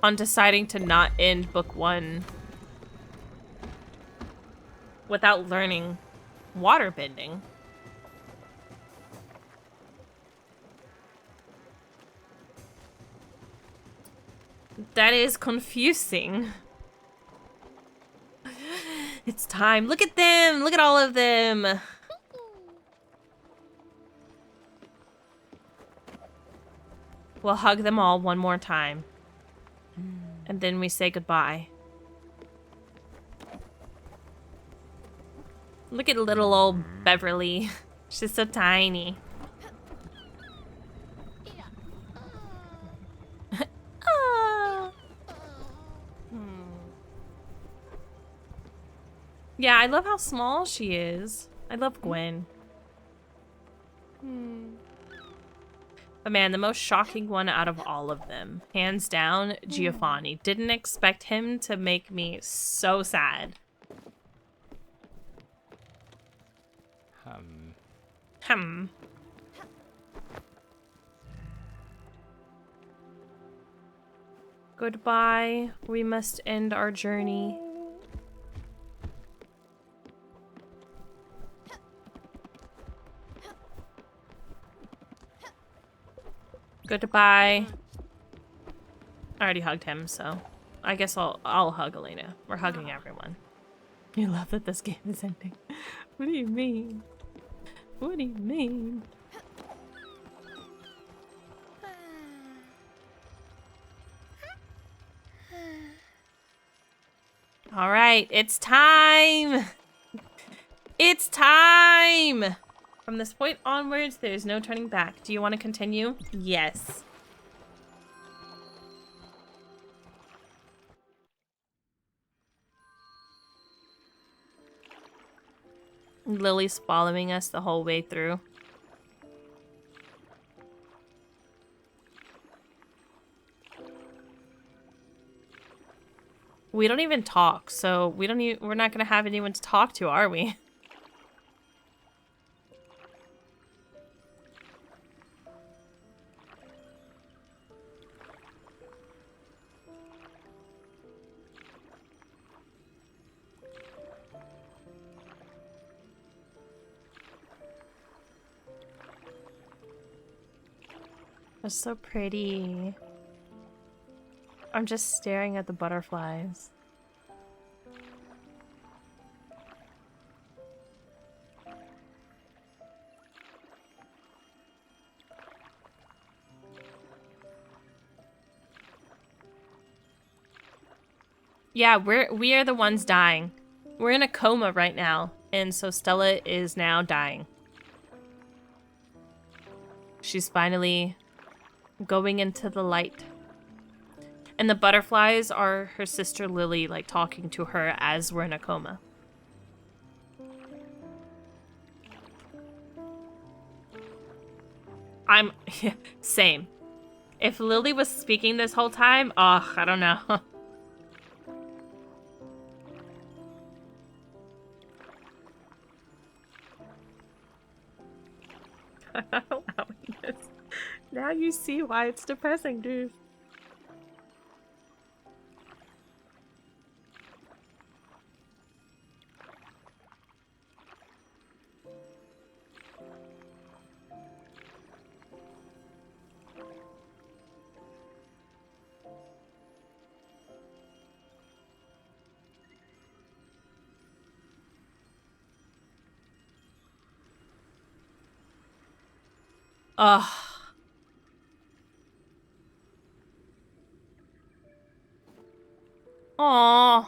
S1: on deciding to not end book 1 without learning waterbending. That is confusing. It's time. Look at them. Look at all of them. We'll hug them all one more time. And then we say goodbye. Look at little old Beverly. She's so tiny. Yeah, I love how small she is. I love Gwen. But man, the most shocking one out of all of them, hands down, Giovanni. Didn't expect him to make me so sad. Goodbye. We must end our journey. Goodbye. I already hugged him, so I guess I'll hug Elena. We're hugging everyone. You love that this game is ending. What do you mean? What do you mean? All right, it's time. It's time. From this point onwards, there is no turning back. Do you want to continue? Yes. Lily's following us the whole way through. We don't even talk, so we're not gonna have anyone to talk to, are we? It's so pretty. I'm just staring at the butterflies. Yeah, we are the ones dying. We're in a coma right now, and so Stella is now dying. She's finally going into the light. And the butterflies are her sister Lily, like, talking to her as we're in a coma. Same. If Lily was speaking this whole time, oh, I don't know. Now you see why it's depressing, dude. Ugh. Aww.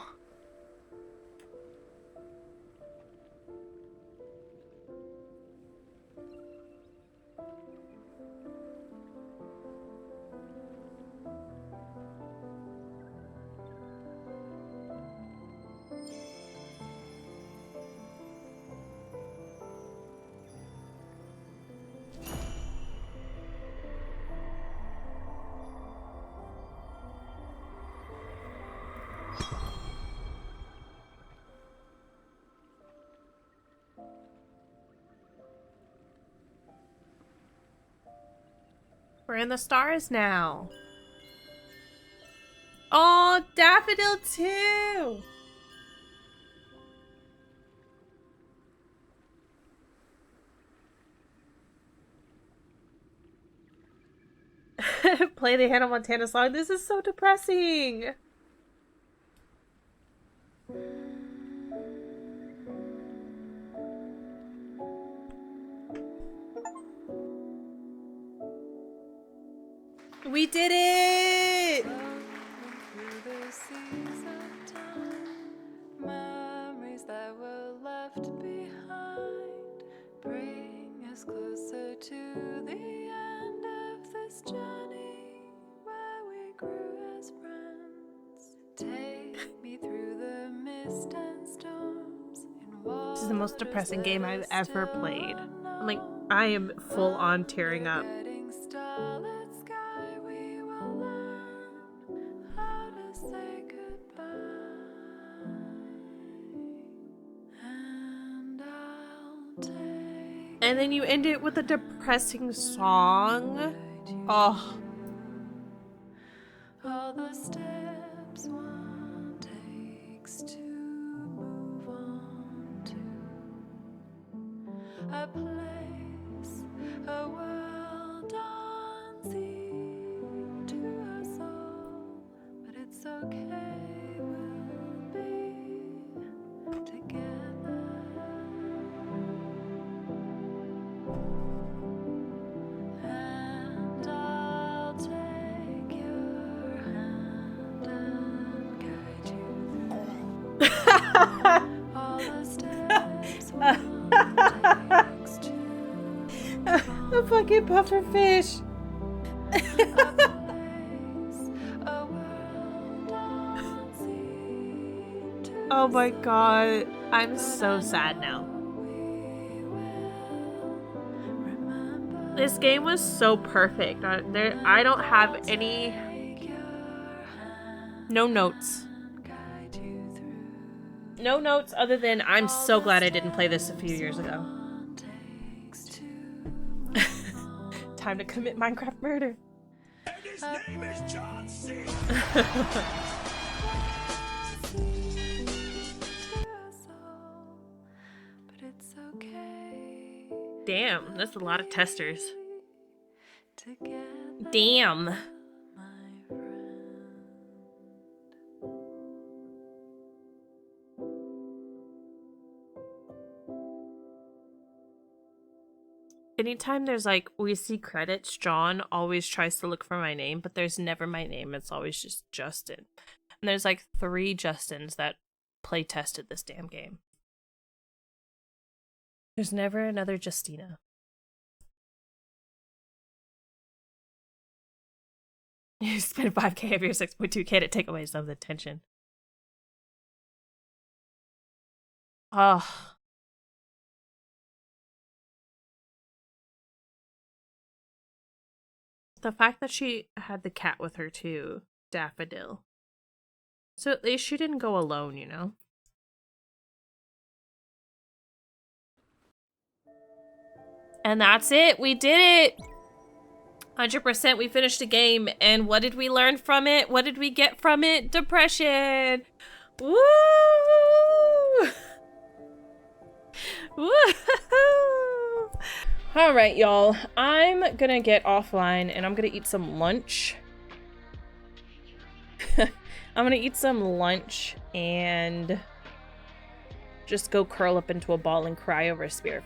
S1: We're in the stars now. Oh, Daffodil too! Play the Hannah Montana song. This is so depressing. We did it!
S3: Through the seas of time, memories that were left behind bring us closer to the end of this journey where we grew as friends. Take me through the mist and storms.
S1: This is the most depressing game I've ever played. Like, I am full on tearing up.
S3: Starlit sky, we will learn how to say goodbye. And I'll take
S1: And then you end it with a depressing song. Oh.
S3: all the steps one takes to move on to a place, a world unseen to us all. But it's okay, we'll be together. And I'll take your hand and guide you through all the steps one takes to
S1: A fucking pufferfish.
S3: a place, a world unseen to
S1: Oh my god. I'm so sad now.
S3: we
S1: This game was so perfect. I don't have any... No notes. No notes other than I'm so glad I didn't play this a few years ago. Time to commit Minecraft murder.
S2: And his name is John C.
S1: Damn, that's a lot of testers. Damn. Anytime there's like, we see credits, John always tries to look for my name, but there's never my name. It's always just Justin. And there's like 3 Justins that play tested this damn game. There's never another Justina. You spend 5k of your 6.2k to take away some of the tension. Ugh. The fact that she had the cat with her too, Daffodil. So at least she didn't go alone, you know? And that's it. We did it. 100% we finished the game. And what did we learn from it? What did we get from it? Depression. Woo! Woo! All right, y'all. I'm gonna get offline and I'm gonna eat some lunch. I'm gonna eat some lunch and just go curl up into a ball and cry over Spiritfarer.